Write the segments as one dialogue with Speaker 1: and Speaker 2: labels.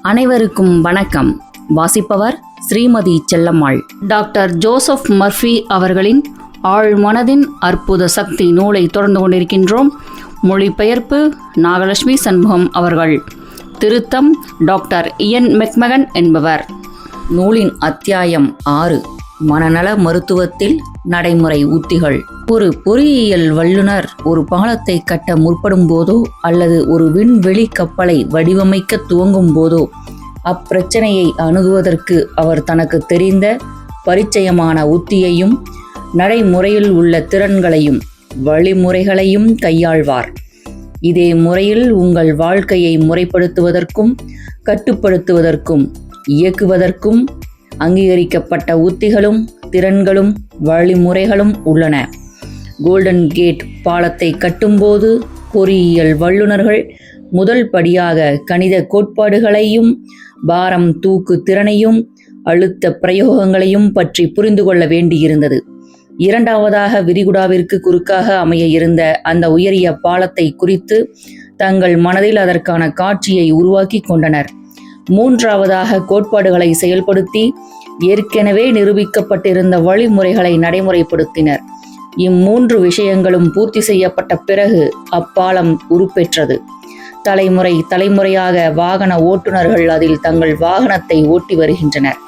Speaker 1: அனைவருக்கும் வணக்கம். வாசிப்பவர் Shrimati Chellammal. Doctor Joseph Murphy அவர்களின் ஆழ்மனதின் அற்புத சக்தி நூலை தொடர்ந்து கொண்டிருக்கின்றோம். மொழிபெயர்ப்பு நாகலட்சுமி சண்முகம் அவர்கள். திருத்தம் டாக்டர் இயன் மெக்மகன் என்பவர். நூலின் அத்தியாயம் 6, மனநல மருத்துவத்தில் நடைமுறை உத்திகள். ஒரு பொறியியல் வல்லுநர் ஒரு பாலத்தை கட்ட முற்படும் போதோ அல்லது ஒரு விண்வெளி கப்பலை வடிவமைக்க துவங்கும் போதோ அப்பிரச்சனையை அணுகுவதற்கு அவர் தனக்கு தெரிந்த பரிச்சயமான உத்தியையும் நடைமுறையில் உள்ள திறன்களையும் வழிமுறைகளையும் கையாள்வார். இதே முறையில் உங்கள் வாழ்க்கையை முறைப்படுத்துவதற்கும் கட்டுப்படுத்துவதற்கும் இயக்குவதற்கும் அங்கீகரிக்கப்பட்ட உத்திகளும் திறன்களும் வழிமுறைகளும் உள்ளன. கோல்டன் கேட் பாலத்தை கட்டும்போது பொறியியல் வல்லுநர்கள் முதல் படியாக கணித கோட்பாடுகளையும் பாரம் தூக்கு திறனையும் அழுத்த பிரயோகங்களையும் பற்றி புரிந்து கொள்ள வேண்டியிருந்தது. இரண்டாவதாக விரிகுடாவிற்கு குறுக்காக அமைய இருந்த அந்த உயரிய பாலத்தை குறித்து தங்கள் மனதில் அதற்கான காட்சியை உருவாக்கி கொண்டனர். மூன்றாவதாக கோட்பாடுகளை செயல்படுத்தி ஏற்கனவே நிரூபிக்கப்பட்டிருந்த வழிமுறைகளை நடைமுறைப்படுத்தினர். இம்மூன்று விஷயங்களும் பூர்த்தி செய்யப்பட்ட பிறகு அப்பாலம் உருப்பெற்றது. தலைமுறையாக வாகன ஓட்டுநர்கள் அதில் தங்கள் வாகனத்தை ஓட்டி வருகின்றனர்.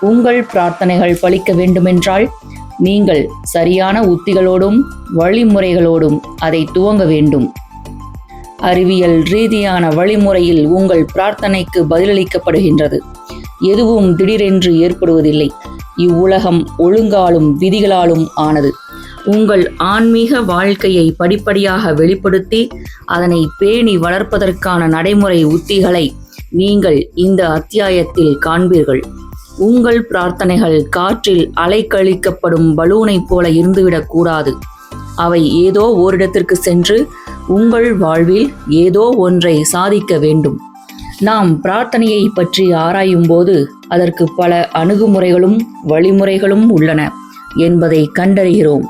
Speaker 1: உங்கள் பிரார்த்தனைகள் பலிக்க வேண்டுமென்றால் நீங்கள் சரியான உத்திகளோடும் வழிமுறைகளோடும் அதை துவங்க வேண்டும். அறிவியல் ரீதியான வழிமுறையில் உங்கள் பிரார்த்தனைக்கு பதிலளிக்கப்படுகின்றது. எதுவும் திடீரென்று ஏற்படுவதில்லை. இவ்வுலகம் ஒழுங்காலும் விதிகளாலும் ஆனது. உங்கள் ஆன்மீக வாழ்க்கையை படிப்படியாக வெளிப்படுத்தி அதனை பேணி வளர்ப்பதற்கான நடைமுறை உத்திகளை நீங்கள் இந்த அத்தியாயத்தில் காண்பீர்கள். உங்கள் பிரார்த்தனைகள் காற்றில் அலைக்கழிக்கப்படும் பலூனைப் போல இருந்துவிடக்கூடாது. அவை ஏதோ ஓரிடத்திற்கு சென்று உங்கள் வாழ்வில் ஏதோ ஒன்றை சாதிக்க வேண்டும். நாம் பிரார்த்தனையை பற்றி ஆராயும் போது அதற்கு பல அணுகுமுறைகளும் வழிமுறைகளும் உள்ளன என்பதை கண்டறிகிறோம்.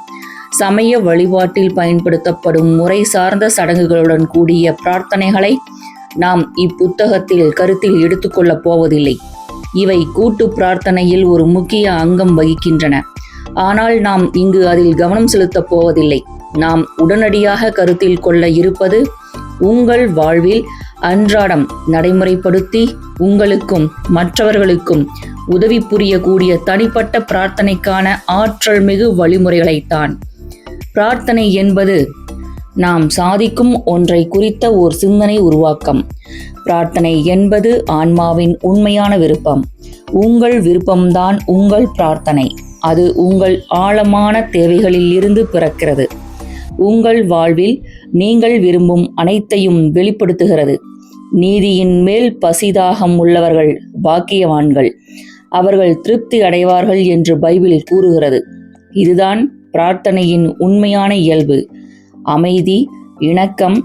Speaker 1: சமய வழிபாட்டில் பயன்படுத்தப்படும் முறை சார்ந்த சடங்குகளுடன் கூடிய பிரார்த்தனைகளை நாம் இப்புத்தகத்தில் கருத்தில் எடுத்துக்கொள்ளப் போவதில்லை. இவை கூட்டு பிரார்த்தனையில் ஒரு முக்கிய அங்கம் வகிக்கின்றன. ஆனால் நாம் இங்கு அதில் கவனம் செலுத்தப் போவதில்லை. நாம் உடனடியாக கருத்தில் கொள்ள இருப்பது உங்கள் வாழ்வில் அன்றாடம் நடைமுறைப்படுத்தி உங்களுக்கும் மற்றவர்களுக்கும் உதவி புரியக்கூடிய தனிப்பட்ட பிரார்த்தனைக்கான ஆற்றல் மிகு வழிமுறைகளைத்தான். பிரார்த்தனை என்பது நாம் சாதிக்கும் ஒன்றை குறித்த ஓர் சிந்தனை உருவாக்கம். பிரார்த்தனை என்பது ஆன்மாவின் உண்மையான விருப்பம். உங்கள் விருப்பம்தான் உங்கள் பிரார்த்தனை. அது உங்கள் ஆழமான தேவைகளில் இருந்து பிறக்கிறது. உங்கள் வாழ்வில் நீங்கள் விரும்பும் அனைத்தையும் வெளிப்படுத்துகிறது. நீதியின் மேல் பசிதாகம் உள்ளவர்கள் பாக்கியவான்கள், அவர்கள் திருப்தி அடைவார்கள் என்று பைபிள் கூறுகிறது. இதுதான் பிரார்த்தனையின் உண்மையான இயல்பு. அமைதி, இணக்கம்,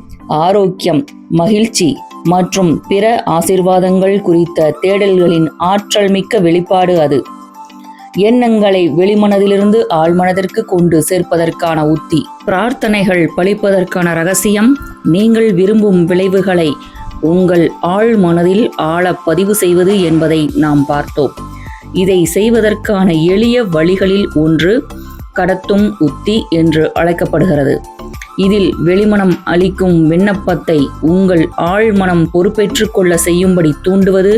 Speaker 1: ஆரோக்கியம், மகிழ்ச்சி மற்றும் பிற ஆசீர்வாதங்கள் குறித்த தேடல்களின் ஆற்றல் மிக்க வெளிப்பாடு அது. எண்ணங்களை வெளிமனதிலிருந்து ஆழ்மனதிற்கு கொண்டு சேர்ப்பதற்கான உத்தி. பிரார்த்தனைகள் பலிப்பதற்கான ரகசியம் நீங்கள் விரும்பும் விளைவுகளை உங்கள் ஆழ்மனதில் ஆழ பதிவு செய்வது என்பதை நாம் பார்த்தோம். இதை செய்வதற்கான எளிய வழிகளில் ஒன்று கடத்தும் உத்தி என்று அழைக்கப்படுகிறது. இதில் வெளிமனம் அளிக்கும் விண்ணப்பத்தை உங்கள் ஆழ்மனம் பொறுப்பேற்றுக் கொள்ள செய்யும்படி தூண்டுவது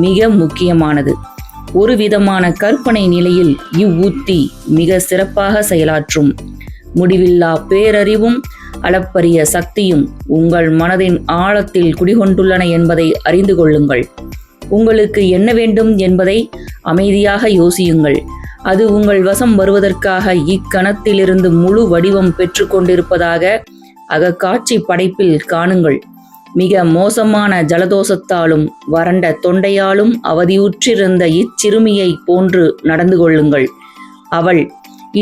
Speaker 1: மிக முக்கியமானது. ஒரு விதமான கற்பனை நிலையில் இவ்வுத்தி மிக சிறப்பாக செயலாற்றும். முடிவில்லா பேரறிவும் அளப்பரிய சக்தியும் உங்கள் மனதின் ஆழத்தில் குடிகொண்டுள்ளன என்பதை அறிந்து கொள்ளுங்கள். உங்களுக்கு என்ன வேண்டும் என்பதை அமைதியாக யோசியுங்கள். அது உங்கள் வசம் வருவதற்காக இக்கணத்திலிருந்து முழு வடிவம் பெற்று கொண்டிருப்பதாக அகக்காட்சி படைப்பில் காணுங்கள். மிக மோசமான ஜலதோஷத்தாலும் வறண்ட தொண்டையாலும் அவதியுற்றிருந்த இச்சிறுமியை போன்று நடந்து கொள்ளுங்கள். அவள்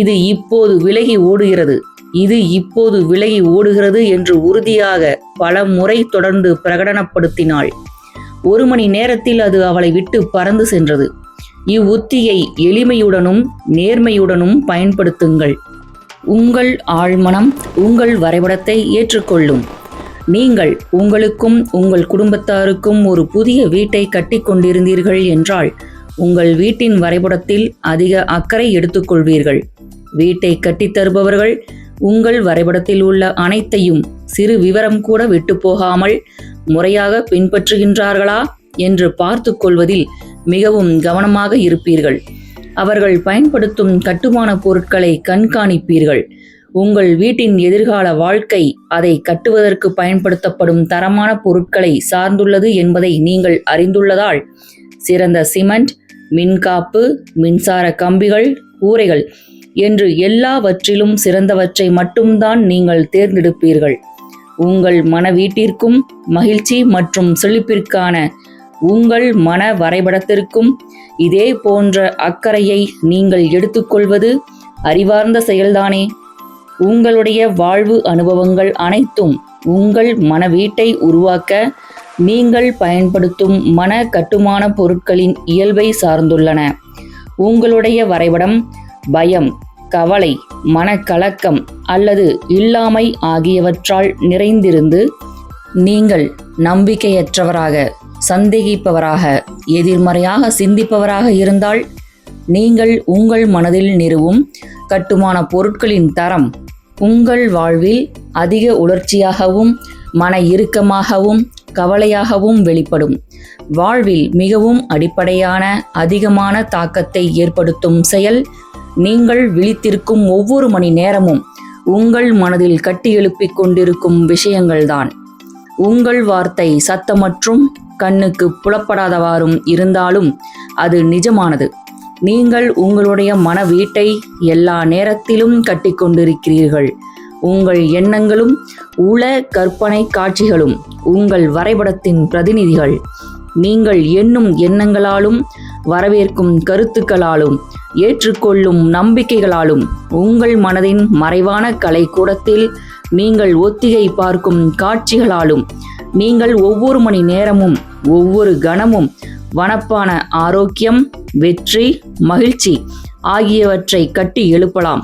Speaker 1: இது இப்போது விலகி ஓடுகிறது, இது இப்போது விலகி ஓடுகிறது என்று உறுதியாக பல முறை தொடர்ந்து பிரகடனப்படுத்தினாள். 1 மணி நேரத்தில் அது அவளை விட்டு பறந்து சென்றது. இவ்வுத்தியை எளிமையுடனும் நேர்மையுடனும் பயன்படுத்துங்கள். உங்கள் ஆழ்மனம் உங்கள் வரைபடத்தை ஏற்றுக்கொள்ளும். நீங்கள் உங்களுக்கும் உங்கள் குடும்பத்தாருக்கும் ஒரு புதிய வீட்டை கட்டிக் கொண்டிருந்தீர்கள் என்றால் உங்கள் வீட்டின் வரைபடத்தில் அதிக அக்கறை எடுத்துக்கொள்வீர்கள். வீட்டை கட்டித்தருபவர்கள் உங்கள் வரைபடத்தில் உள்ள அனைத்தையும் சிறு விவரம் கூட விட்டு போகாமல் முறையாக பின்பற்றுகின்றார்களா என்று பார்த்து கொள்வதில் மிகவும் கவனமாக இருப்பீர்கள். அவர்கள் பயன்படுத்தும் கட்டுமான பொருட்களை கண்காணிப்பீர்கள். உங்கள் வீட்டின் எதிர்கால வாழ்க்கை அதை கட்டுவதற்கு பயன்படுத்தப்படும் தரமான பொருட்களை சார்ந்துள்ளது என்பதை நீங்கள் அறிந்துள்ளதால் சிறந்த சிமெண்ட், மின்காப்பு, மின்சார கம்பிகள், கூரைகள் என்று எல்லாவற்றிலும் சிறந்தவற்றை மட்டும்தான் நீங்கள் தேர்ந்தெடுப்பீர்கள். உங்கள் மன வீட்டிற்கும் மகிழ்ச்சி மற்றும் செழிப்பிற்கான உங்கள் மன வரைபடத்திற்கும் இதே போன்ற அக்கறையை நீங்கள் எடுத்துக்கொள்வது அறிவார்ந்த செயல்தானே. உங்களுடைய வாழ்வு அனுபவங்கள் அனைத்தும் உங்கள் மன வீட்டை உருவாக்க நீங்கள் பயன்படுத்தும் மன கட்டுமான பொருட்களின் இயல்பை சார்ந்துள்ளன. உங்களுடைய வரைபடம் பயம், கவலை, மனக்கலக்கம் அல்லது இல்லாமை ஆகியவற்றால் நிறைந்திருந்து நீங்கள் நம்பிக்கையற்றவராக, சந்தேகிப்பவராக, எதிர்மறையாக சிந்திப்பவராக இருந்தால் நீங்கள் உங்கள் மனதில் நிறுவும் கட்டுமான பொருட்களின் தரம் உங்கள் வாழ்வில் அதிக உணர்ச்சியாகவும் மன இறுக்கமாகவும் கவலையாகவும் வெளிப்படும். வாழ்வில் மிகவும் அடிப்படையான அதிகமான தாக்கத்தை ஏற்படுத்தும் செயல் நீங்கள் விழித்திருக்கும் ஒவ்வொரு மணி நேரமும் உங்கள் மனதில் கட்டி எழுப்பிக் கொண்டிருக்கும் விஷயங்கள்தான். உங்கள் வார்த்தை சத்தமற்றும் கண்ணுக்கு புலப்படாதவாறும் இருந்தாலும் அது நிஜமானது. நீங்கள் உங்களுடைய மன வீட்டை எல்லா நேரத்திலும் கட்டிக்கொண்டிருக்கிறீர்கள். உங்கள் எண்ணங்களும் உள கற்பனை காட்சிகளும் உங்கள் வரைபடத்தின் பிரதிநிதிகள். நீங்கள் எண்ணும் எண்ணங்களாலும் வரவேற்கும் கருத்துக்களாலும் ஏற்றுக்கொள்ளும் நம்பிக்கைகளாலும் உங்கள் மனதின் மறைவான கலைக்கூடத்தில் நீங்கள் ஒத்திகை பார்க்கும் காட்சிகளாலும் நீங்கள் ஒவ்வொரு மணி நேரமும் ஒவ்வொரு கணமும் வனப்பான ஆரோக்கியம், வெற்றி, மகிழ்ச்சி ஆகியவற்றை கட்டி எழுப்பலாம்.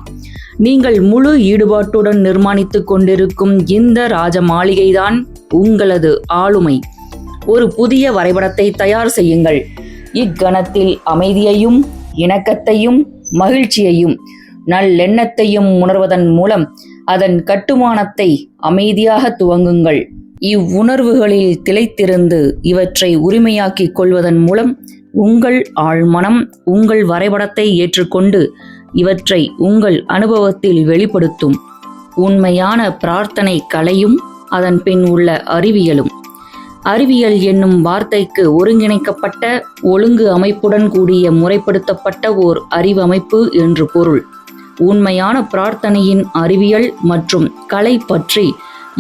Speaker 1: நீங்கள் முழு ஈடுபாட்டுடன் நிர்மாணித்துக் கொண்டிருக்கும் இந்த ராஜ மாளிகைதான் உங்களது ஆளுமை. ஒரு புதிய வரைபடத்தை தயார் செய்யுங்கள். இக்கணத்தில் அமைதியையும் இணக்கத்தையும் மகிழ்ச்சியையும் நல்லெண்ணத்தையும் உணர்வதன் மூலம் அதன் கட்டுமானத்தை அமைதியாக துவங்குங்கள். இவ்வுணர்வுகளில் திளைத்திருந்து இவற்றை உரிமையாக்கிக் கொள்வதன் மூலம் உங்கள் ஆழ்மனம் உங்கள் வரைபடத்தை ஏற்றுக்கொண்டு இவற்றை உங்கள் அனுபவத்தில் வெளிப்படுத்தும். உண்மையான பிரார்த்தனை கலையும் அதன் பின் உள்ள அறிவியலும். அறிவியல் என்னும் வார்த்தைக்கு ஒருங்கிணைக்கப்பட்ட ஒழுங்கு அமைப்புடன் கூடிய முறைப்படுத்தப்பட்ட ஓர் அறிவமைப்பு என்று பொருள். உண்மையான பிரார்த்தனையின் அறிவியல் மற்றும் கலை பற்றி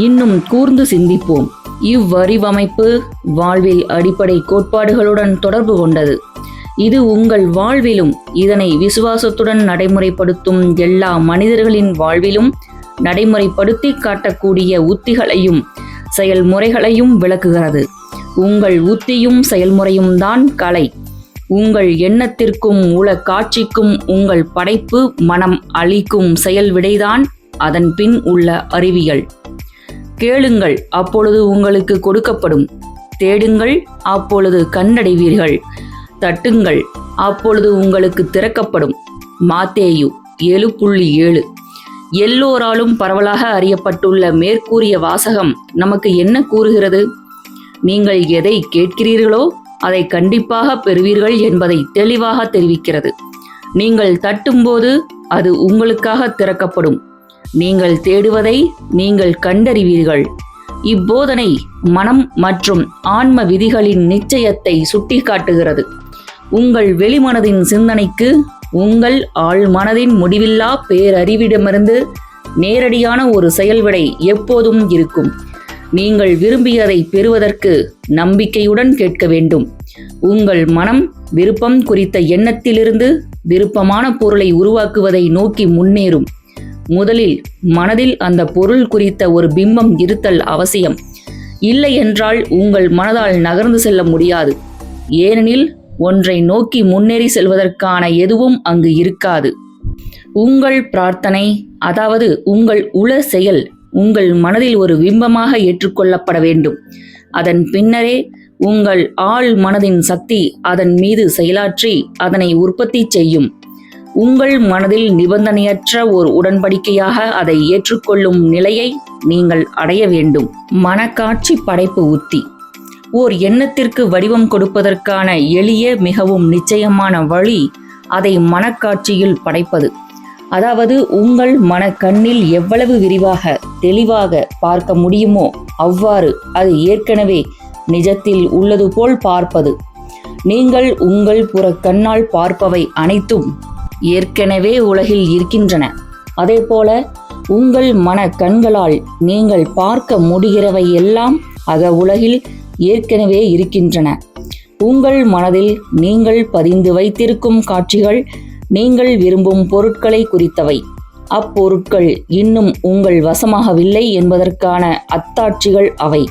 Speaker 1: இன்னும் கூர்ந்து சிந்திப்போம். இவ்வறிவமைப்பு வாழ்வில் அடிப்படை கோட்பாடுகளுடன் தொடர்பு கொண்டது. இது உங்கள் வாழ்விலும் இதனை விசுவாசத்துடன் நடைமுறைப்படுத்தும் எல்லா மனிதர்களின் வாழ்விலும் நடைமுறைப்படுத்தி காட்டக்கூடிய உத்திகளையும் செயல்முறைகளையும் விளக்குகிறது. உங்கள் உத்தியும் செயல்முறையும் தான் கலை. உங்கள் எண்ணத்திற்கும் உள காட்சிக்கும் உங்கள் படைப்பு மனம் அளிக்கும் செயல் விடைதான் அதன் பின் உள்ள அறிவியல். கேளுங்கள், அப்பொழுது உங்களுக்கு கொடுக்கப்படும். தேடுங்கள், அப்பொழுது கண்டடைவீர்கள். தட்டுங்கள், அப்பொழுது உங்களுக்கு திறக்கப்படும். மாத்தேயு 7:7. எல்லோராலும் பரவலாக அறியப்பட்டுள்ள மேற்கூறிய வாசகம் நமக்கு என்ன கூறுகிறது? நீங்கள் எதை கேட்கிறீர்களோ அதை கண்டிப்பாக பெறுவீர்கள் என்பதை தெளிவாக தெரிவிக்கிறது. நீங்கள் தட்டும்போது அது உங்களுக்காக திறக்கப்படும். நீங்கள் தேடுவதை நீங்கள் கண்டறிவீர்கள். இப்போதனை மனம் மற்றும் ஆன்ம விதிகளின் நிச்சயத்தை சுட்டிக்காட்டுகிறது. உங்கள் வெளிமனதின் சிந்தனைக்கு உங்கள் ஆழ்மனதின் முடிவில்லா பேரறிவிடமிருந்து நேரடியான ஒரு செயல்விடை எப்போதும் இருக்கும். நீங்கள் விரும்பியதை பெறுவதற்கு நம்பிக்கையுடன் கேட்க வேண்டும். உங்கள் மனம் விருப்பம் குறித்த எண்ணத்திலிருந்து விருப்பமான பொருளை உருவாக்குவதை நோக்கி முன்னேறும். முதலில் மனதில் அந்த பொருள் குறித்த ஒரு பிம்பம் இருத்தல் அவசியம். இல்லை என்றால் உங்கள் மனதால் நகர்ந்து செல்ல முடியாது. ஏனெனில் ஒன்றை நோக்கி முன்னேறி செல்வதற்கான எதுவும் அங்கு இருக்காது. உங்கள் பிரார்த்தனை, அதாவது உங்கள் உள செயல், உங்கள் மனதில் ஒரு பிம்பமாக ஏற்றுக்கொள்ளப்பட வேண்டும். அதன் பின்னரே உங்கள் ஆழ் மனதின் சக்தி அதன் மீது செயலாற்றி அதனை உற்பத்தி செய்யும். உங்கள் மனதில் நிபந்தனையற்ற ஒரு உடன்படிக்கையாக அதை ஏற்றுக்கொள்ளும் நிலையை நீங்கள் அடைய வேண்டும். மனக்காட்சி படைப்பு உத்தி. ஓர் எண்ணத்திற்கு வடிவம் கொடுப்பதற்கான எளிய, மிகவும் நிச்சயமான வழி அதை மனக்காட்சியில் படைப்பது. அதாவது உங்கள் மனக்கண்ணில் எவ்வளவு விரிவாக, தெளிவாக பார்க்க முடியுமோ அவ்வாறு அது ஏற்கனவே நிஜத்தில் உள்ளது போல் பார்ப்பது. நீங்கள் உங்கள் புறக்கண்ணால் பார்ப்பவை அனைத்தும் ஏற்கனவே உலகில் இருக்கின்றன. அதேபோல உங்கள் மன கண்களால் நீங்கள் பார்க்க முடிகிறவை எல்லாம் அக உலகில் ஏற்கனவே இருக்கின்றன. உங்கள் மனதில் நீங்கள் பதிந்து வைத்திருக்கும் காட்சிகள் நீங்கள் விரும்பும் பொருட்களை குறித்தவை. அப்பொருட்கள் இன்னும் உங்கள் வசமாகவில்லை என்பதற்கான அத்தாட்சிகள் அவை.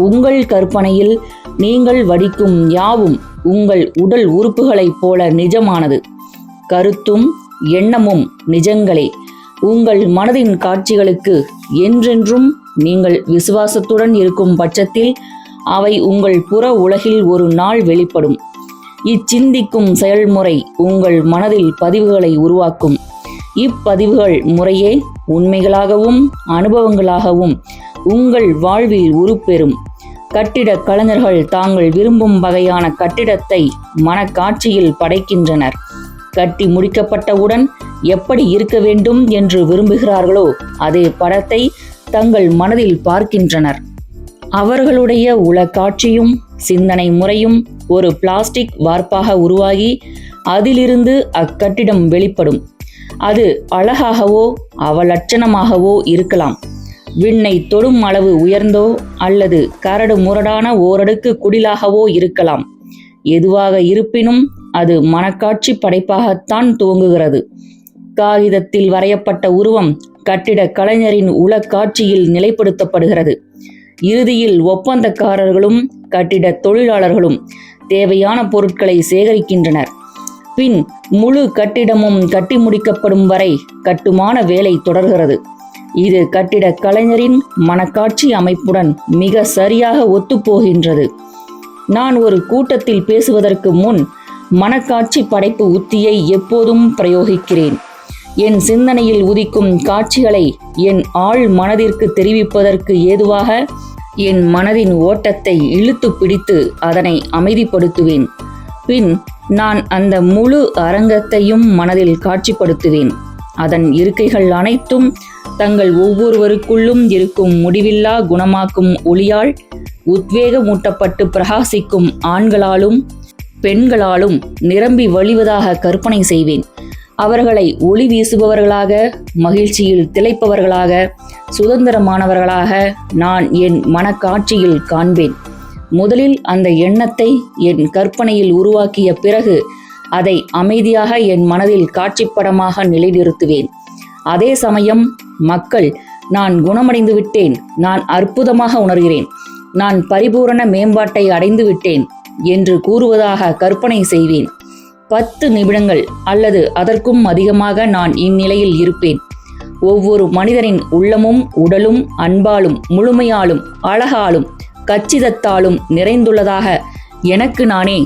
Speaker 1: உங்கள் கற்பனையில் நீங்கள் வடிக்கும் யாவும் உங்கள் உடல் உறுப்புகளைப் போல நிஜமானது. கருத்தும் எண்ணமும் நிஜங்களே. உங்கள் மனதின் காட்சிகளுக்கு என்றென்றும் நீங்கள் விசுவாசத்துடன் இருக்கும் பட்சத்தில் அவை உங்கள் புற உலகில் ஒரு நாள் வெளிப்படும். இச்சிந்திக்கும் செயல்முறை உங்கள் மனதில் பதிவுகளை உருவாக்கும். இப்பதிவுகள் முறையே உண்மைகளாகவும் அனுபவங்களாகவும் உங்கள் வாழ்வில் உருப்பெறும். கட்டிட கலைஞர்கள் தாங்கள் விரும்பும் வகையான கட்டிடத்தை மனக்காட்சியில் படைக்கின்றனர். கட்டி முடிக்கப்பட்டவுடன் எப்படி இருக்க வேண்டும் என்று விரும்புகிறார்களோ அதே படத்தை தங்கள் மனதில் பார்க்கின்றனர். அவர்களுடைய உளக்காட்சியும் சிந்தனை முறையும் ஒரு பிளாஸ்டிக் வார்ப்பாக உருவாகி அதிலிருந்து அக்கட்டிடம் வெளிப்படும். அது அழகாகவோ அவலட்சணமாகவோ இருக்கலாம். விண்ணை தொடும் அளவு உயர்ந்தோ அல்லது கரடு முரடான ஓரடுக்கு குடிலாகவோ இருக்கலாம். எதுவாக இருப்பினும் அது மனக்காட்சி படைப்பாகத்தான் துவங்குகிறது. காகிதத்தில் வரையப்பட்ட உருவம் கட்டிட கலைஞரின் உளக்காட்சியில் நிலைப்படுத்தப்படுகிறது. இறுதியில் ஒப்பந்தக்காரர்களும் கட்டிட தொழிலாளர்களும் தேவையான பொருட்களை சேகரிக்கின்றனர். பின் முழு கட்டிடமும் கட்டி முடிக்கப்படும் வரை கட்டுமான வேலை தொடர்கிறது. இது கட்டிட கலைஞரின் மனக்காட்சி அமைப்புடன் மிக சரியாக ஒத்துப்போகின்றது. நான் ஒரு கூட்டத்தில் பேசுவதற்கு முன் மனக்காட்சி படைப்பு உத்தியை எப்போதும் பிரயோகிக்கிறேன். என் சிந்தனையில் உதிக்கும் காட்சிகளை என் ஆழ் மனதிற்கு தெரிவிப்பதற்கு ஏதுவாக என் மனதின் ஓட்டத்தை இழுத்து பிடித்து அதனை அமைதிப்படுத்துவேன். பின் நான் அந்த முழு அரங்கத்தையும் மனதில் காட்சிப்படுத்துவேன். அதன் இருக்கைகள் அனைத்தும் தங்கள் ஒவ்வொருவருக்குள்ளும் இருக்கும் முடிவில்லா குணமாக்கும் ஒளியால் உத்வேகமூட்டப்பட்டு பிரகாசிக்கும் ஆண்களாலும் பெண்களாலும் நிரம்பி வழிவதாக கற்பனை செய்வேன். அவர்களை ஒளி வீசுபவர்களாக, மகிழ்ச்சியில் திளைப்பவர்களாக, சுதந்திரமானவர்களாக நான் என் மனக்காட்சியில் காண்பேன். முதலில் அந்த எண்ணத்தை என் கற்பனையில் உருவாக்கிய பிறகு அதை அமைதியாக என் மனதில் காட்சிப்படமாக நிலைநிறுத்துவேன். அதே சமயம் மக்கள் நான் குணமடைந்து விட்டேன், நான் அற்புதமாக உணர்கிறேன், நான் பரிபூரண மேம்பாட்டை அடைந்து விட்டேன் என்று கூறுவதாக கற்பனை செய்வேன். 10 நிமிடங்கள் அல்லது அதற்கும் அதிகமாக நான் இந்நிலையில் இருப்பேன். ஒவ்வொரு மனிதனின் உள்ளமும் உடலும் அன்பாலும் முழுமையாலும் அழகாலும் கச்சிதத்தாலும் நிறைந்துள்ளதாக எனக்கு நானே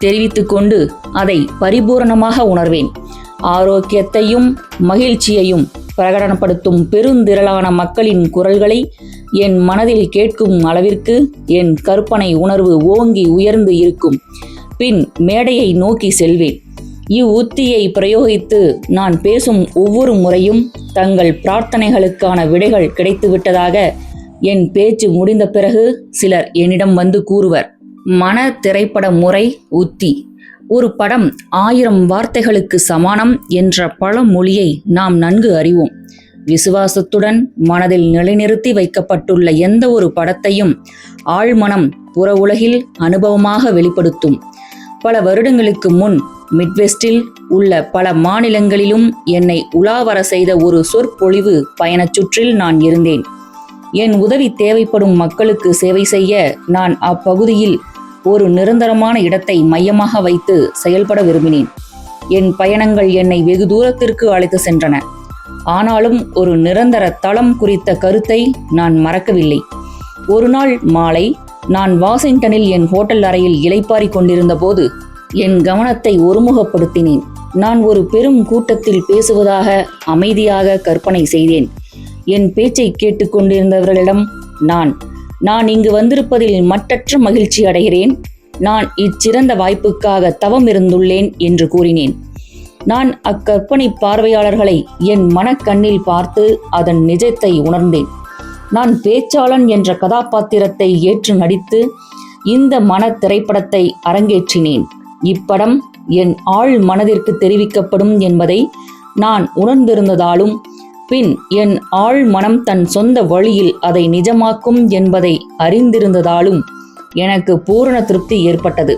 Speaker 1: தெரிவித்து கொண்டு அதை பரிபூரணமாக உணர்வேன். ஆரோக்கியத்தையும் மகிழ்ச்சியையும் பிரகடனப்படுத்தும் பெருந்திரளான மக்களின் குரல்களை என் மனதில் கேட்கும் அளவிற்கு என் கற்பனை உணர்வு ஓங்கி உயர்ந்து இருக்கும். பின் மேடையை நோக்கி செல்வேன். இவ்வுத்தியை பிரயோகித்து நான் பேசும் ஒவ்வொரு முறையும் தங்கள் பிரார்த்தனைகளுக்கான விடைகள் கிடைத்துவிட்டதாக என் பேச்சு முடிந்த பிறகு சிலர் என்னிடம் வந்து கூறுவர். மன திரைப்பட முறை உத்தி. ஒரு படம் 1000 வார்த்தைகளுக்கு சமானம் என்ற பழமொழியை நாம் நன்கு அறிவோம். விசுவாசத்துடன் மனதில் நிலைநிறுத்தி வைக்கப்பட்டுள்ள எந்த ஒரு படத்தையும் ஆழ்மனம் புற உலகில் அனுபவமாக வெளிப்படுத்தும். பல வருடங்களுக்கு முன் மிட்வெஸ்டில் உள்ள பல மாநிலங்களிலும் என்னை உலாவர செய்த ஒரு சொற்பொழிவு பயணச் சுற்றில் நான் இருந்தேன். என் உதவி தேவைப்படும் மக்களுக்கு சேவை செய்ய நான் அப்பகுதியில் ஒரு நிரந்தரமான இடத்தை மையமாக வைத்து செயல்பட விரும்பினேன். என் பயணங்கள் என்னை வெகு தூரத்திற்கு அழைத்து சென்றன. ஆனாலும் ஒரு நிரந்தர தளம் குறித்த கருத்தை நான் மறக்கவில்லை. ஒரு நாள் மாலை நான் வாஷிங்டனில் என் ஹோட்டல் அறையில் இளைப்பாறிக் கொண்டிருந்த போது என் கவனத்தை ஒருமுகப்படுத்தினேன். நான் ஒரு பெரும் கூட்டத்தில் பேசுவதாக அமைதியாக கற்பனை செய்தேன். என் பேச்சை கேட்டுக்கொண்டிருந்தவர்களிடம் நான் இங்கு வந்திருப்பதில் மட்டற்ற மகிழ்ச்சி அடைகிறேன். நான் இச்சிறந்த வாய்ப்புக்காக தவம் இருந்துள்ளேன் என்று கூறினேன். நான் அக்கற்பனை பார்வையாளர்களை என் மனக்கண்ணில் பார்த்து அதன் நிஜத்தை உணர்ந்தேன். நான் பேச்சாளன் என்ற கதாபாத்திரத்தை ஏற்று நடித்து இந்த மன திரைப்படத்தை அரங்கேற்றினேன். இப்படம் என் ஆழ் மனதிற்கு தெரிவிக்கப்படும் என்பதை நான் உணர்ந்திருந்ததாலும், பின் என் ஆழ் மனம் தன் சொந்த வழியில் அதை நிஜமாக்கும் என்பதை அறிந்திருந்ததாலும் எனக்கு பூரண திருப்தி ஏற்பட்டது.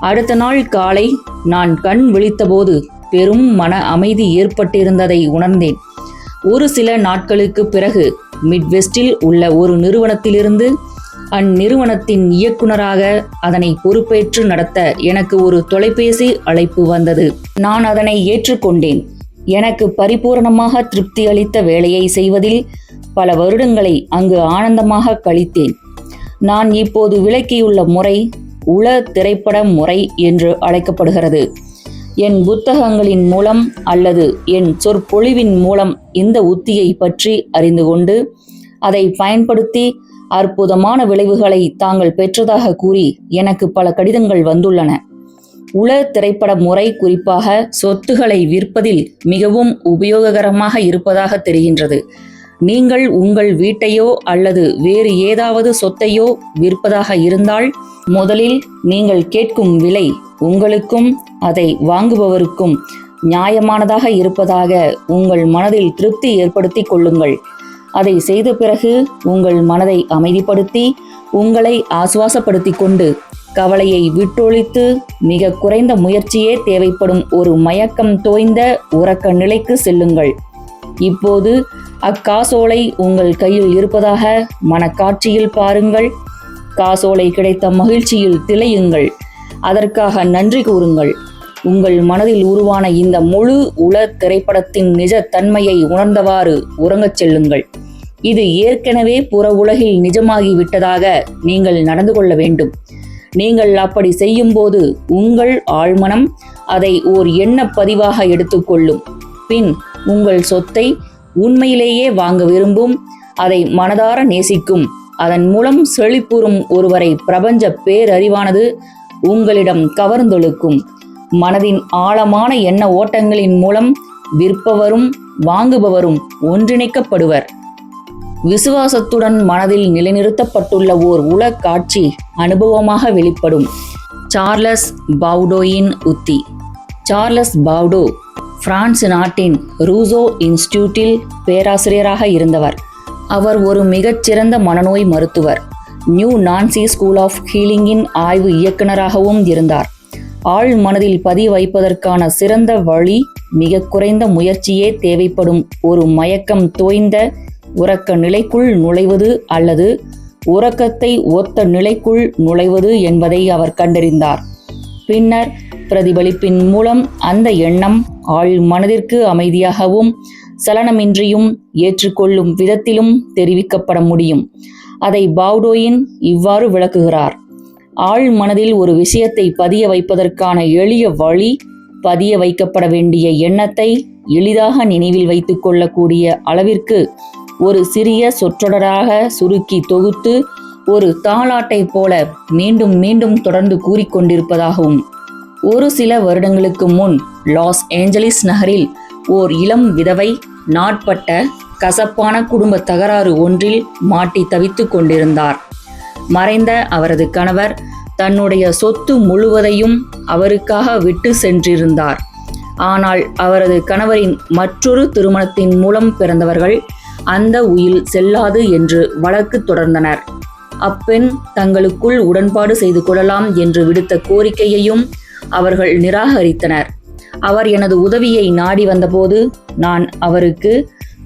Speaker 1: அடுத்த நாள் காலை நான் கண் விழித்தபோது பெரும் மன அமைதி ஏற்பட்டிருந்ததை உணர்ந்தேன். ஒரு சில நாட்களுக்கு பிறகு மிட்வெஸ்டில் உள்ள ஒரு நிறுவனத்திலிருந்து அந்நிறுவனத்தின் இயக்குனராக அதனை பொறுப்பேற்று நடத்த எனக்கு ஒரு தொலைபேசி அழைப்பு வந்தது. நான் அதனை ஏற்றுக்கொண்டேன். எனக்கு பரிபூரணமாக திருப்தி அளித்த வேலையை செய்வதில் பல வருடங்களை அங்கு ஆனந்தமாக கழித்தேன். நான் இப்போது விளக்கியுள்ள முறை உள திரைப்பட முறை என்று அழைக்கப்படுகிறது. என் புத்தகங்களின் மூலம் அல்லது என் சொற்பொழிவின் மூலம் இந்த உத்தியை பற்றி அறிந்து கொண்டு அதை பயன்படுத்தி அற்புதமான விளைவுகளை தாங்கள் பெற்றதாக கூறி எனக்கு பல கடிதங்கள் வந்துள்ளன. உள திரைப்பட முறை குறிப்பாக சொத்துக்களை விற்பதில் மிகவும் உபயோககரமாக இருப்பதாக தெரிகின்றது. நீங்கள் உங்கள் வீட்டையோ அல்லது வேறு ஏதாவது சொத்தையோ விற்பதாக இருந்தால் முதலில் நீங்கள் கேட்கும் விலை உங்களுக்கும் அதை வாங்குபவருக்கும் நியாயமானதாக இருப்பதாக உங்கள் மனதில் திருப்தி ஏற்படுத்தி கொள்ளுங்கள். அதை செய்த பிறகு உங்கள் மனதை அமைதிப்படுத்தி உங்களை ஆசுவாசப்படுத்தி கொண்டு கவலையை விட்டொழித்து மிக குறைந்த முயற்சியே தேவைப்படும் ஒரு மயக்கம் தோய்ந்த உறக்க நிலைக்கு செல்லுங்கள். இப்போது அக்காசோலை உங்கள் கையில் இருப்பதாக மனக்காட்சியில் பாருங்கள். காசோலை கிடைத்த மகிழ்ச்சியில் திளையுங்கள். அதற்காக நன்றி கூறுங்கள். உங்கள் மனதில் உருவான இந்த முழு உள திரைப்படத்தின் நிஜ தன்மையை உணர்ந்தவாறு உறங்கச் செல்லுங்கள். இது ஏற்கனவே புற உலகில் நிஜமாகிவிட்டதாக நீங்கள் நடந்து கொள்ள வேண்டும். நீங்கள் அப்படி செய்யும்போது உங்கள் ஆழ்மனம் அதை ஓர் எண்ணப் பதிவாக எடுத்துக்கொள்ளும். பின் உங்கள் சொத்தை உண்மையிலேயே வாங்க விரும்பும், அதை மனதார நேசிக்கும், அதன் மூலம் செழிப்புறும் ஒருவரை பிரபஞ்ச பேரறிவானது உங்களிடம் கவர்ந்தொழுக்கும். மனதின் ஆழமான எண்ண ஓட்டங்களின் மூலம் விற்பவரும் வாங்குபவரும் ஒன்றிணைக்கப்படுவர். விசுவாசத்துடன் மனதில் நிலைநிறுத்தப்பட்டுள்ள ஓர் உள காட்சி அனுபவமாக வெளிப்படும். சார்லஸ் பவுடோயின் உத்தி. சார்லஸ் பவுடோ பிரான்ஸ் நாட்டின் ரூசோ இன்ஸ்டிடியூட்டில் பேராசிரியராக இருந்தவர். அவர் ஒரு மிகச்சிறந்த மனநோய் மருத்துவர். நியூ நான்சி ஸ்கூல் ஆஃப் ஹீலிங்கின் ஆய்வு இயக்குநராகவும் இருந்தார். ஆழ் மனதில் பதிய வைப்பதற்கான சிறந்த வழி மிக குறைந்த முயற்சியே தேவைப்படும் ஒரு மயக்கம் தோய்ந்த உறக்க நிலைக்குள் நுழைவது அல்லது உறக்கத்தை ஒத்த நிலைக்குள் நுழைவது என்பதை அவர் கண்டறிந்தார். பின்னர் பிரதிபலிப்பின் மூலம் அந்த எண்ணம் ஆழ் மனதிற்கு அமைதியாகவும் சலனமின்றியும் ஏற்றுக்கொள்ளும் விதத்திலும் தெரிவிக்கப்பட முடியும். அதை பவுடோயின் இவ்வாறு விளக்குகிறார். ஆழ் மனதில் ஒரு விஷயத்தை பதிய வைப்பதற்கான எளிய வழி, பதிய வைக்கப்பட வேண்டிய எண்ணத்தை எளிதாக நினைவில் வைத்துக் கொள்ளக்கூடிய அளவிற்கு ஒரு சிறிய சொற்றொடராக சுருக்கி தொகுத்து ஒரு தாலாட்டை போல மீண்டும் மீண்டும் தொடர்ந்து கூறிக்கொண்டிருப்பதாகவும். ஒரு சில வருடங்களுக்கு முன் லாஸ் ஏஞ்சலிஸ் நகரில் ஓர் இளம் விதவை நாட்பட்ட கசப்பான குடும்ப தகராறு ஒன்றில் மாட்டி தவித்துக் கொண்டிருந்தார். மறைந்த அவரது கணவர் தன்னுடைய சொத்து முழுவதையும் அவருக்காக விட்டு சென்றிருந்தார். ஆனால் அவரது கணவரின் மற்றொரு திருமணத்தின் மூலம் பிறந்தவர்கள் அந்த உயில் செல்லாது என்று வழக்கு தொடர்ந்தனர். அப்பெண் தங்களுக்குள் உடன்பாடு செய்து கொள்ளலாம் என்று விடுத்த கோரிக்கையையும் அவர்கள் நிராகரித்தனர். அவர் எனது உதவியை நாடி வந்தபோது நான் அவருக்கு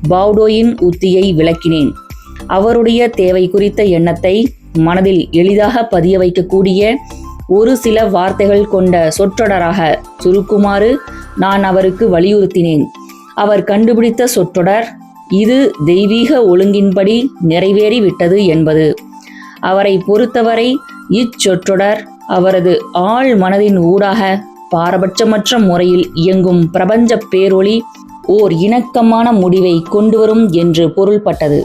Speaker 1: பவுடோயின் உத்தியை விளக்கினேன். அவருடைய தேவை குறித்த எண்ணத்தை மனதில் எளிதாக பதிய வைக்கக்கூடிய ஒரு சில வார்த்தைகள் கொண்ட சொற்றொடராக சுருக்குமாறு நான் அவருக்கு வலியுறுத்தினேன். அவர் கண்டுபிடித்த சொற்றொடர் இது தெய்வீக ஒழுங்கின்படி நிறைவேறிவிட்டது என்பது. அவரை பொறுத்தவரை இச்சொற்றொடர் அவரது ஆழ் மனதின் ஊடாக பாரபட்சமற்ற முறையில் இயங்கும் பிரபஞ்ச பேரொளி ஓர் இணக்கமான முடிவை கொண்டுவரும் என்று பொருள்பட்டது.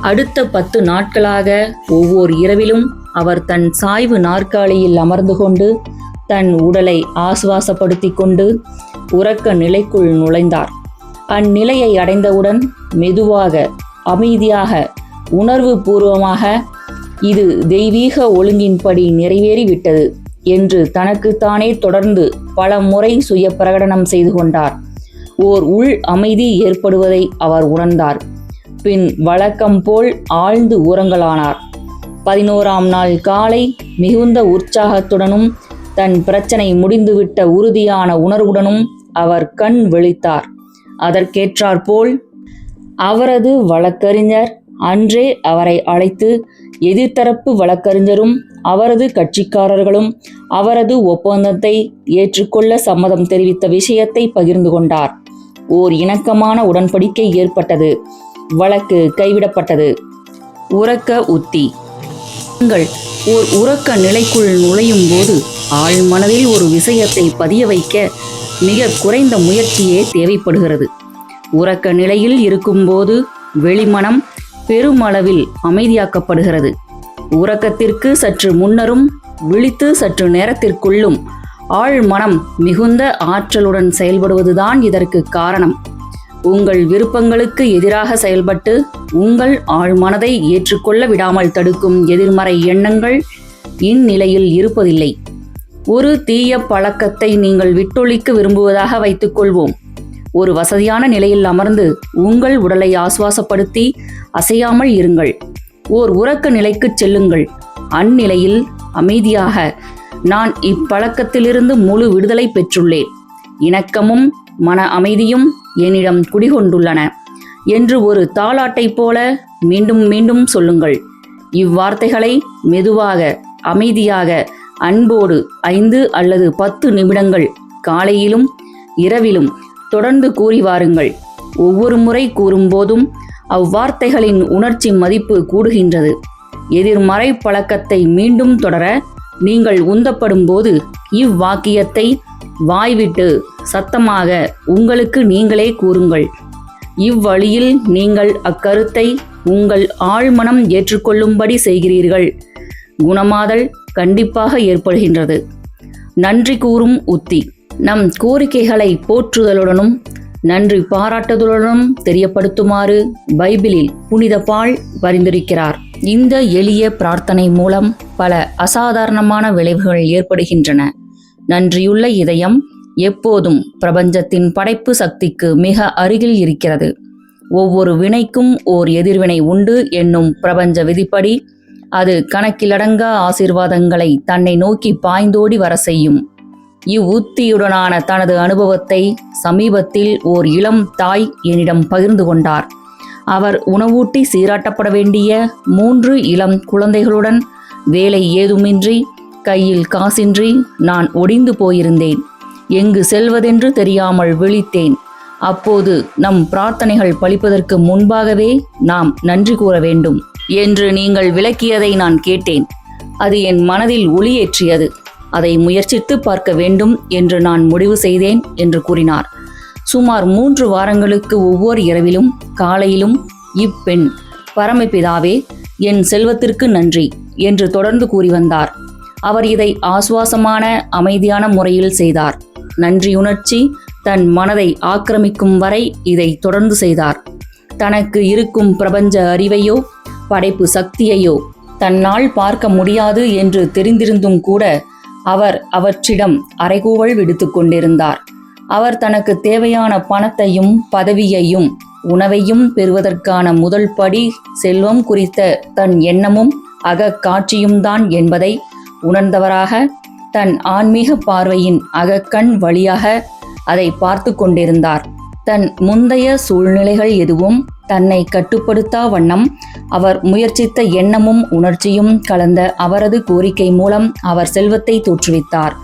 Speaker 1: அடுத்த 10 நாட்களாக ஒவ்வொரு இரவிலும் அவர் தன் சாய்வு நாற்காலியில் அமர்ந்து கொண்டு தன் உடலை ஆசுவாசப்படுத்தி கொண்டு உறக்க நிலைக்குள் நுழைந்தார். அந்நிலையை அடைந்தவுடன் மெதுவாக, அமைதியாக, உணர்வு பூர்வமாக இது தெய்வீக ஒழுங்கின்படி நிறைவேறிவிட்டது என்று தனக்குத்தானே தொடர்ந்து பல முறை சுய பிரகடனம் செய்து கொண்டார். ஓர் உள் அமைதி ஏற்படுவதை அவர் உணர்ந்தார். பின் வழக்கம் போல் ஆழ்ந்து உறங்கலானார். 11ஆம் நாள் காலை மிகுந்த உற்சாகத்துடனும் தன் பிரச்சனை முடிந்துவிட்ட உறுதியான உணர்வுடனும் அவர் கண் விழித்தார். அதற்கேற்றாற்போல் அவரது வழக்கறிஞர் அன்றே அவரை அழைத்து எதிர்த்தரப்பு வழக்கறிஞரும் அவரது கட்சிக்காரர்களும் அவரது ஒப்பந்தத்தை ஏற்றுக்கொள்ள சம்மதம் தெரிவித்த விஷயத்தை பகிர்ந்து கொண்டார். ஓர் இணக்கமான உடன்படிக்கை ஏற்பட்டது. வழக்கு கைவிடப்பட்டது. உறக்க உத்தி. நீங்கள் ஓர் உறக்க நிலைக்குள் நுழையும் போது ஆழ் மனதில் ஒரு விஷயத்தை பதிய வைக்க மிக குறைந்த முயற்சியே தேவைப்படுகிறது. உறக்க நிலையில் இருக்கும்போது வெளிமனம் பெருமளவில் அமைதியாக்கப்படுகிறது. உறக்கத்திற்கு சற்று முன்னரும் விழித்து சற்று நேரத்திற்குள்ளும் ஆழ் மனம் மிகுந்த ஆற்றலுடன் செயல்படுவதுதான் இதற்கு காரணம். உங்கள் விருப்பங்களுக்கு எதிராக செயல்பட்டு உங்கள் ஆழ்மனதை ஏற்றுக்கொள்ள விடாமல் தடுக்கும் எதிர்மறை எண்ணங்கள் இந்நிலையில் இருப்பதில்லை. ஒரு தீய பழக்கத்தை நீங்கள் விட்டொழிக்க விரும்புவதாக வைத்துக்கொள்வோம். ஒரு வசதியான நிலையில் அமர்ந்து உங்கள் உடலை ஆசுவாசப்படுத்தி அசையாமல் இருங்கள். ஓர் உறக்க நிலைக்கு செல்லுங்கள். அந்நிலையில் அமைதியாக நான் இப்பழக்கத்திலிருந்து முழு விடுதலை பெற்றுள்ளேன், இணக்கமும் மன அமைதியும் என்னிடம் குடிகொண்டுள்ளன என்று ஒரு தாலாட்டை போல மீண்டும் மீண்டும் சொல்லுங்கள். இவ்வார்த்தைகளை மெதுவாக, அமைதியாக, அன்போடு 5 அல்லது 10 நிமிடங்கள் காலையிலும் இரவிலும் தொடர்ந்து கூறி வாருங்கள். ஒவ்வொரு முறை கூறும்போதும் அவ்வார்த்தைகளின் உணர்ச்சி மதிப்பு கூடுகின்றது. எதிர்மறை பழக்கத்தை மீண்டும் தொடர நீங்கள் உந்தப்படும் போது இவ்வாக்கியத்தை வாய்விட்டு சத்தமாக உங்களுக்கு நீங்களே கூறுங்கள். இவ்வழியில் நீங்கள் அக்கருத்தை உங்கள் ஆழ்மனம் ஏற்றுக்கொள்ளும்படி செய்கிறீர்கள். குணமாதல் கண்டிப்பாக ஏற்படுகின்றது. நன்றி கூறும் உத்தி. நம் கோரிக்கைகளை போற்றுதலுடனும் நன்றி பாராட்டுதலுடனும் தெரியப்படுத்துமாறு பைபிளில் புனித பால் பரிந்துரைக்கிறார். இந்த எளிய பிரார்த்தனை மூலம் பல அசாதாரணமான விளைவுகள் ஏற்படுகின்றன. நன்றியுள்ள இதயம் எப்போதும் பிரபஞ்சத்தின் படைப்பு சக்திக்கு மிக அருகில் இருக்கிறது. ஒவ்வொரு வினைக்கும் ஓர் எதிர்வினை உண்டு என்னும் பிரபஞ்ச விதிப்படி அது கணக்கிலடங்கா ஆசீர்வாதங்களை தன்னை நோக்கி பாய்ந்தோடி வர செய்யும். இவ்வுத்தியுடனான தனது அனுபவத்தை சமீபத்தில் ஓர் இளம் தாய் என்னிடம் பகிர்ந்து கொண்டார். அவர் உணவூட்டி சீராட்டப்பட வேண்டிய 3 இளம் குழந்தைகளுடன் வேலை ஏதுமின்றி கையில் காசின்றி நான் ஒடிந்து போயிருந்தேன். எங்கு செல்வதென்று தெரியாமல் விழித்தேன். அப்போது நம் பிரார்த்தனைகள் பலிப்பதற்கு முன்பாகவே நாம் நன்றி கூற வேண்டும் என்று நீங்கள் விளக்கியதை நான் கேட்டேன். அது என் மனதில் ஒளியேற்றியது. அதை முயற்சித்து பார்க்க வேண்டும் என்று நான் முடிவு செய்தேன் என்று கூறினார். சுமார் 3 வாரங்களுக்கு ஒவ்வொரு இரவிலும் காலையிலும் இப்பெண் பரமபிதாவே என் செல்வத்திற்கு நன்றி என்று தொடர்ந்து கூறி வந்தார். அவர் இதை ஆசுவாசமான அமைதியான முறையில் செய்தார். நன்றியுணர்ச்சி தன் மனதை ஆக்கிரமிக்கும் வரை இதை தொடர்ந்து செய்தார். தனக்கு இருக்கும் பிரபஞ்ச அறிவையோ படைப்பு சக்தியையோ தன்னால் பார்க்க முடியாது என்று தெரிந்திருந்தும் கூட அவர் அவற்றிடம் அறைகூவல் விடுத்து கொண்டிருந்தார். அவர் தனக்கு தேவையான பணத்தையும் பதவியையும் உணவையும் பெறுவதற்கான முதல் படி செல்வம் குறித்த தன் எண்ணமும் அகக்காட்சியும் தான் என்பதை உணர்ந்தவராக தன் ஆன்மீக பார்வையின் அகக்கண் வழியாக அதை பார்த்து கொண்டிருந்தார். தன் முந்தைய சூழ்நிலைகள் எதுவும் தன்னை கட்டுப்படுத்தா வண்ணம் அவர் முயற்சித்த எண்ணமும் உணர்ச்சியும் கலந்த அவரது கோரிக்கை மூலம் அவர் செல்வத்தை தோற்றுவித்தார்.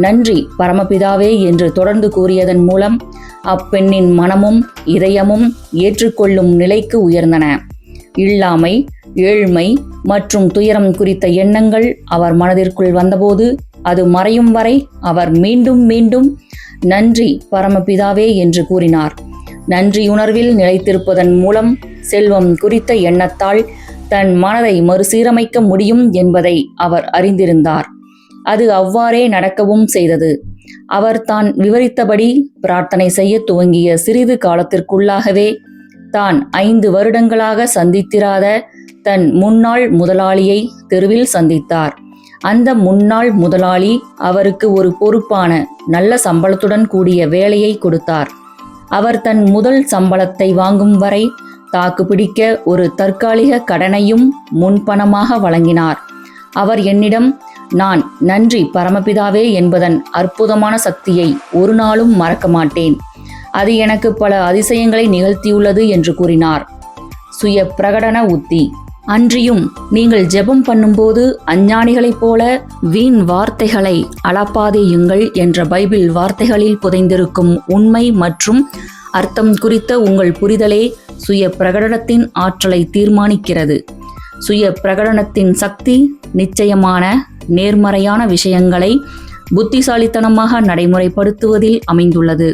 Speaker 1: நன்றி பரமபிதாவே என்று தொடர்ந்து கூறியதன் மூலம் அப்பெண்ணின் மனமும் இதயமும் ஏற்றுக்கொள்ளும் நிலைக்கு உயர்ந்தன. இல்லாமை, ஏழ்மை மற்றும் துயரம் குறித்த எண்ணங்கள் அவர் மனதிற்குள் வந்தபோது அது மறையும் வரை அவர் மீண்டும் மீண்டும் நன்றி பரமபிதாவே என்று கூறினார். நன்றியுணர்வில் நிலைத்திருப்பதன் மூலம் செல்வம் குறித்த எண்ணத்தால் தன் மனதை மறுசீரமைக்க முடியும் என்பதை அவர் அறிந்திருந்தார். அது அவ்வாறே நடக்கவும் செய்தது. அவர் தான் விவரித்தபடி பிரார்த்தனை செய்ய துவங்கிய சிறிது காலத்திற்குள்ளாகவே தான் 5 வருடங்களாக சந்தித்திராத தன் முன்னாள் முதலாளியை தெருவில் சந்தித்தார். அந்த முன்னாள் முதலாளி அவருக்கு ஒரு பொறுப்பான நல்ல சம்பளத்துடன் கூடிய வேலையை கொடுத்தார். அவர் தன் முதல் சம்பளத்தை வாங்கும் வரை தாக்கு பிடிக்க ஒரு தற்காலிக கடனையும் முன்பணமாக வழங்கினார். அவர் என்னிடம், நான் நன்றி பரமபிதாவே என்பதன் அற்புதமான சக்தியை ஒரு நாளும் மறக்க மாட்டேன். அது எனக்கு பல அதிசயங்களை நிகழ்த்தியுள்ளது என்று கூறினார். சுய பிரகடன உத்தி. அன்றியும் நீங்கள் ஜெபம் பண்ணும்போது அஞ்ஞானிகளைப் போல வீண் வார்த்தைகளை அளப்பாதேயுங்கள் என்ற பைபிள் வார்த்தைகளில் புதைந்திருக்கும் உண்மை மற்றும் அர்த்தம் குறித்த உங்கள் புரிதலே சுய பிரகடனத்தின் ஆற்றலை தீர்மானிக்கிறது. சுய பிரகடனத்தின் சக்தி நிச்சயமான நேர்மறையான விஷயங்களை புத்திசாலித்தனமாக நடைமுறைப்படுத்துவதில் அமைந்துள்ளது.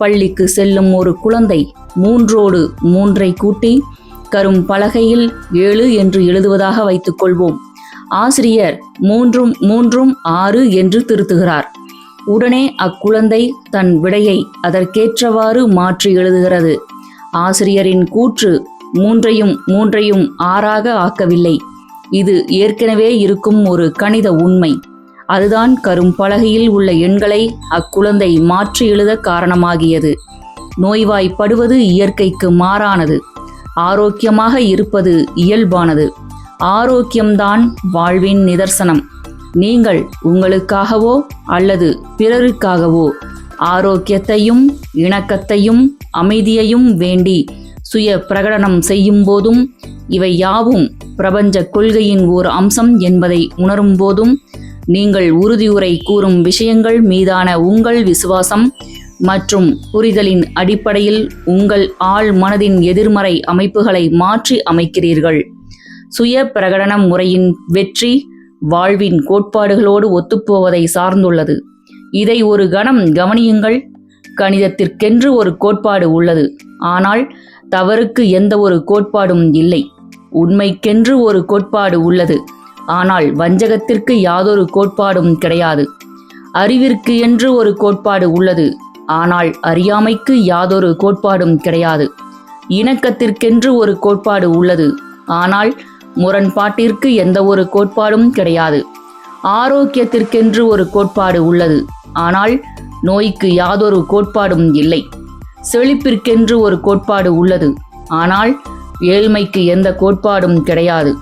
Speaker 1: பள்ளிக்கு செல்லும் ஒரு குழந்தை 3ஓடு 3ஐ கூட்டி கரும் பலகையில் 7 என்று எழுதுவதாக வைத்துக்கொள்வோம். ஆசிரியர் 3 3 6 என்று திருத்துகிறார். உடனே அக்குழந்தை தன் விடையை அதற்கேற்றவாறு மாற்றி எழுதுகிறது. ஆசிரியரின் கூற்று 3ஐயும் 6ஆக ஆக்கவில்லை. இது ஏற்கனவே இருக்கும் ஒரு கணித உண்மை. அதுதான் கரும் பலகையில் உள்ள எண்களை அக்குழந்தை மாற்றி எழுத காரணமாகியது. நோய்வாய்ப்படுவது இயற்கைக்கு மாறானது. ஆரோக்கியமாக இருப்பது இயல்பானது. ஆரோக்கியம்தான் வாழ்வின் நிதர்சனம். நீங்கள் உங்களுக்காகவோ அல்லது பிறருக்காகவோ ஆரோக்கியத்தையும் இணக்கத்தையும் அமைதியையும் வேண்டி சுய பிரகடனம் செய்யும் போதும், இவை யாவும் பிரபஞ்ச கொள்கையின் ஓர் அம்சம் என்பதை உணரும் போதும், நீங்கள் உறுதியுரை கூறும் விஷயங்கள் மீதான உங்கள் விசுவாசம் மற்றும் புரிதலின் அடிப்படையில் உங்கள் ஆழ் மனதின் எதிர்மறை அமைப்புகளை மாற்றி அமைக்கிறீர்கள். சுய பிரகடன முறையின் வெற்றி வாழ்வின் கோட்பாடுகளோடு ஒத்துப்போவதை சார்ந்துள்ளது. இதை ஒரு கணம் கவனியுங்கள். கணிதத்திற்கென்று ஒரு கோட்பாடு உள்ளது, ஆனால் தவறுக்கு எந்த ஒரு கோட்பாடும் இல்லை. உண்மைக்கென்று ஒரு கோட்பாடு உள்ளது, ஆனால் வஞ்சகத்திற்கு யாதொரு கோட்பாடும் கிடையாது. அறிவிற்கு என்று ஒரு கோட்பாடு உள்ளது, ஆனால் அறியாமைக்கு யாதொரு கோட்பாடும் கிடையாது. இணக்கத்திற்கென்று ஒரு கோட்பாடு உள்ளது, ஆனால் முரண்பாட்டிற்கு எந்த ஒரு கோட்பாடும் கிடையாது. ஆரோக்கியத்திற்கென்று ஒரு கோட்பாடு உள்ளது, ஆனால் நோய்க்கு யாதொரு கோட்பாடும் இல்லை. செழிப்பிற்கென்று ஒரு கோட்பாடு உள்ளது, ஆனால் ஏழ்மைக்கு எந்த கோட்பாடும் கிடையாது.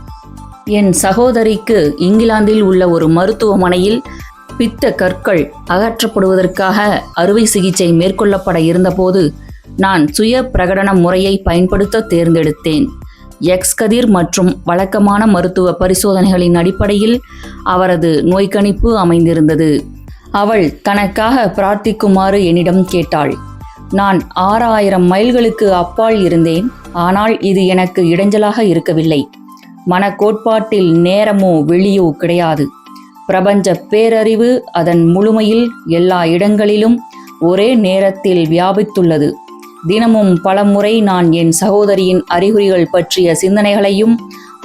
Speaker 1: என் சகோதரிக்கு இங்கிலாந்தில் உள்ள ஒரு மருத்துவமனையில் பித்த கற்கள் அகற்றப்படுவதற்காக அறுவை சிகிச்சை மேற்கொள்ளப்பட இருந்தபோது நான் சுய பிரகடன முறையை பயன்படுத்த தேர்ந்தெடுத்தேன். எக்ஸ் கதிர் மற்றும் வழக்கமான மருத்துவ பரிசோதனைகளின் அடிப்படையில் அவரது நோய்க்கணிப்பு அமைந்திருந்தது. அவள் தனக்காக பிரார்த்திக்குமாறு என்னிடம் கேட்டாள். நான் 6000 மைல்களுக்கு அப்பால் இருந்தேன், ஆனால் இது எனக்கு இடைஞ்சலாக இருக்கவில்லை. மனக்கோட்பாட்டில் நேரமோ வெளியோ கிடையாது. பிரபஞ்ச பேரறிவு அதன் முழுமையில் எல்லா இடங்களிலும் ஒரே நேரத்தில் வியாபித்துள்ளது. தினமும் பலமுறை நான் என் சகோதரியின் அறிகுறிகள் பற்றிய சிந்தனைகளையும்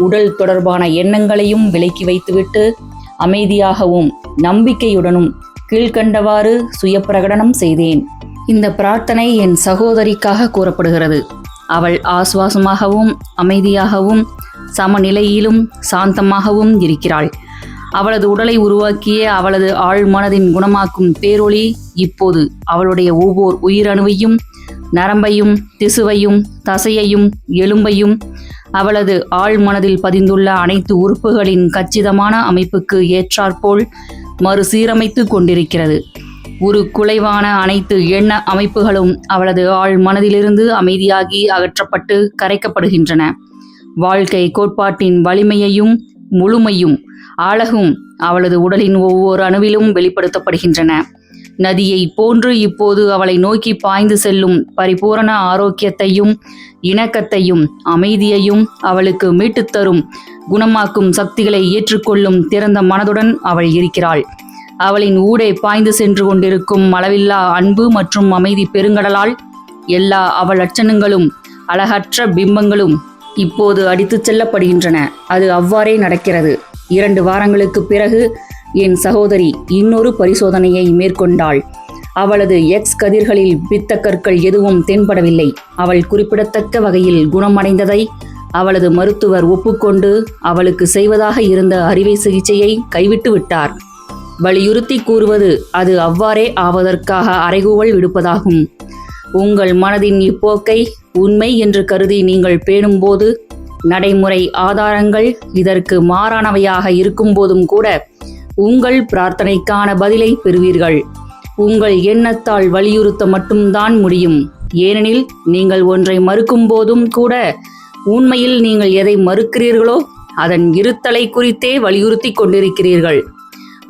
Speaker 1: உடல் தொடர்பான எண்ணங்களையும் விலக்கி வைத்துவிட்டு அமைதியாகவும் நம்பிக்கையுடனும் கீழ்கண்டவாறு சுய பிரகடனம் செய்தேன். இந்த பிரார்த்தனை என் சகோதரிக்காக கூறப்படுகிறது. அவள் ஆசுவாசமாகவும் அமைதியாகவும் சமநிலையிலும் சாந்தமாகவும் இருக்கிறாள். அவளது உடலை உருவாக்கிய அவளது ஆழ்மனதின் குணமாக்கும் பேரொளி இப்போது அவளுடைய ஒவ்வொரு உயிரணுவையும், நரம்பையும், திசுவையும், தசையையும், எலும்பையும், அவளது ஆழ்மனதில் பதிந்துள்ள அனைத்து உறுப்புகளின் கச்சிதமான அமைப்புக்கு ஏற்றாற்போல் மறுசீரமைத்து கொண்டிருக்கிறது. குலைவான அனைத்து எண்ண அமைப்புகளும் அவளது ஆழ் மனதிலிருந்து அமைதியாகி அகற்றப்பட்டு கரைக்கப்படுகின்றன. வாழ்க்கை கோட்பாட்டின் வலிமையையும் முழுமையும் அழகும் அவளது உடலின் ஒவ்வொரு அணுவிலும் வெளிப்படுத்தப்படுகின்றன. நதியை போன்று இப்போது அவளை நோக்கி பாய்ந்து செல்லும் பரிபூரண ஆரோக்கியத்தையும் இணக்கத்தையும் அமைதியையும் அவளுக்கு மீட்டுத்தரும் குணமாக்கும் சக்திகளை ஏற்றுக்கொள்ளும் திறந்த மனதுடன் அவள் இருக்கிறாள். அவளின் ஊடே பாய்ந்து சென்று கொண்டிருக்கும் அளவில்லா அன்பு மற்றும் அமைதி பெருங்கடலால் எல்லா அவள் லட்சணங்களும் அழகற்ற பிம்பங்களும் இப்போது அடித்துச் செல்லப்படுகின்றன. அது அவ்வாறே நடக்கிறது. 2 வாரங்களுக்கு பிறகு என் சகோதரி இன்னொரு பரிசோதனையை மேற்கொண்டாள். அவளது எக்ஸ் கதிர்களில் பித்தக்கற்கள் எதுவும் தென்படவில்லை. அவள் குறிப்பிடத்தக்க வகையில் குணமடைந்ததை அவளது மருத்துவர் ஒப்புக்கொண்டு அவளுக்கு செய்வதாக இருந்த அறுவை சிகிச்சையை கைவிட்டு விட்டார். வலியுறுத்தி கூறுவது அது அவ்வாறே ஆவதற்காக அறைகூவல் விடுப்பதாகும். உங்கள் மனதின் இப்போக்கை உண்மை என்று கருதி நீங்கள் பேணும்போது நடைமுறை ஆதாரங்கள் இதற்கு மாறானவையாக இருக்கும்போதும் கூட உங்கள் பிரார்த்தனைக்கான பதிலை பெறுவீர்கள். உங்கள் எண்ணத்தால் வலியுறுத்த மட்டும்தான் முடியும். ஏனெனில் நீங்கள் ஒன்றை மறுக்கும் போதும் கூட உண்மையில் நீங்கள் எதை மறுக்கிறீர்களோ அதன் இருத்தலை குறித்தே வலியுறுத்தி கொண்டிருக்கிறீர்கள்.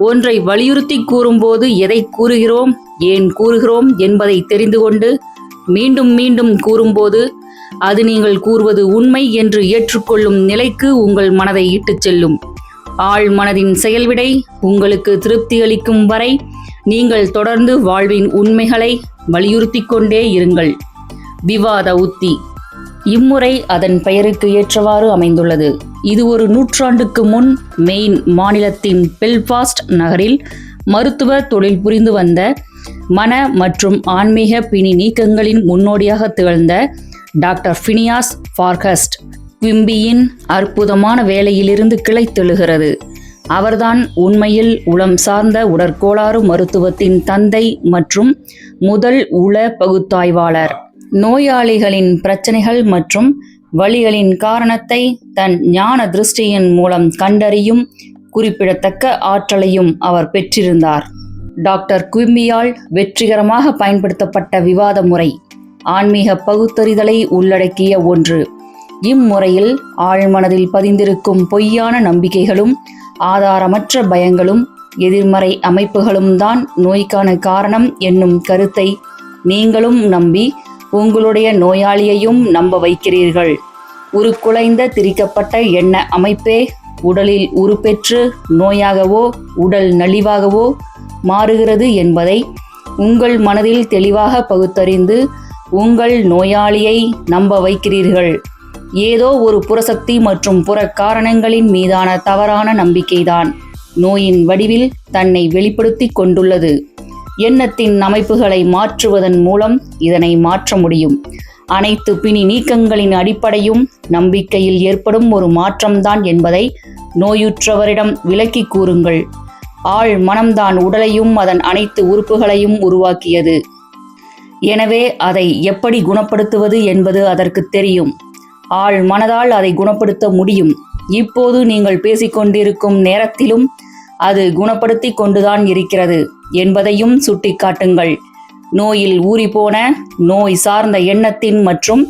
Speaker 1: ஒன்றை வலியுறுத்தி கூறும்போது எதை கூறுகிறோம், ஏன் கூறுகிறோம் என்பதை தெரிந்து கொண்டு மீண்டும் மீண்டும் கூறும்போது அது நீங்கள் கூறுவது உண்மை என்று ஏற்றுக்கொள்ளும் நிலைக்கு உங்கள் மனதை இட்டுச் செல்லும். ஆழ் மனதின் செயல்விடை உங்களுக்கு திருப்தி அளிக்கும் வரை நீங்கள் தொடர்ந்து வாழ்வின் உண்மைகளை வலியுறுத்தி கொண்டே இருங்கள். விவாத உத்தி இம்முறை அதன் பெயருக்கு ஏற்றவாறு அமைந்துள்ளது. இது ஒரு நூற்றாண்டுக்கு முன் மெயின் மாநிலத்தின் பெல்ஃபாஸ்ட் நகரில் மருத்துவ தொழில் புரிந்து வந்த மன மற்றும் ஆன்மீக பிணி நீக்கங்களின் முன்னோடியாக திகழ்ந்த டாக்டர் ஃபினியாஸ் ஃபார்கஸ்ட் குவிம்பியின் அற்புதமான வேலையிலிருந்து கிளைத்தெழுகிறது. அவர்தான் உண்மையில் உளம் சார்ந்த உடற்கோளாறு மருத்துவத்தின் தந்தை மற்றும் முதல் உள பகுத்தாய்வாளர். நோயாளிகளின் பிரச்சனைகள் மற்றும் வலிகளின் காரணத்தை தன் ஞான திருஷ்டியின் மூலம் கண்டறியும் குறிப்பிடத்தக்க ஆற்றலையும் அவர் பெற்றிருந்தார். டாக்டர் குவிம்பியால் வெற்றிகரமாக பயன்படுத்தப்பட்ட விவாத முறை ஆன்மீக பகுத்தறிதலை உள்ளடக்கிய ஒன்று. இம்முறையில் ஆழ்மனதில் பதிந்திருக்கும் பொய்யான நம்பிக்கைகளும் ஆதாரமற்ற பயங்களும் எதிர்மறை அமைப்புகளும் தான் நோய்க்கான காரணம் என்னும் கருத்தை நீங்களும் நம்பி உங்களுடைய நோயாளியையும் நம்ப வைக்கிறீர்கள். உருக்குலைந்த திரிக்கப்பட்ட எண்ண அமைப்பே உடலில் உருப்பெற்று நோயாகவோ உடல் நலிவாகவோ மாறுகிறது என்பதை உங்கள் மனதில் தெளிவாக பகுத்தறிந்து உங்கள் நோயாளியை நம்ப வைக்கிறீர்கள். ஏதோ ஒரு புறசக்தி மற்றும் புற காரணங்களின் மீதான தவறான நம்பிக்கைதான் நோயின் வடிவில் தன்னை வெளிப்படுத்தி கொண்டுள்ளது. எண்ணத்தின் அமைப்புகளை மாற்றுவதன் மூலம் இதனை மாற்ற முடியும். அனைத்து பிணி நீக்கங்களின் அடிப்படையும் நம்பிக்கையில் ஏற்படும் ஒரு மாற்றம்தான் என்பதை நோயுற்றவரிடம் விளக்கி கூறுங்கள். ஆழ் மனம்தான் உடலையும் அதன் அனைத்து உறுப்புகளையும் உருவாக்கியது. எனவே அதை எப்படி குணப்படுத்துவது என்பது அதற்கு தெரியும். ஆழ் மனதால் அதை குணப்படுத்த முடியும். இப்போது நீங்கள் பேசிக்கொண்டிருக்கும் நேரத்திலும் அது குணப்படுத்தி கொண்டுதான் இருக்கிறது என்பதையும் சுட்டிக்காட்டுங்கள். நோயில் ஊறிப்போன நோய் சார்ந்த எண்ணத்தின் மற்றும்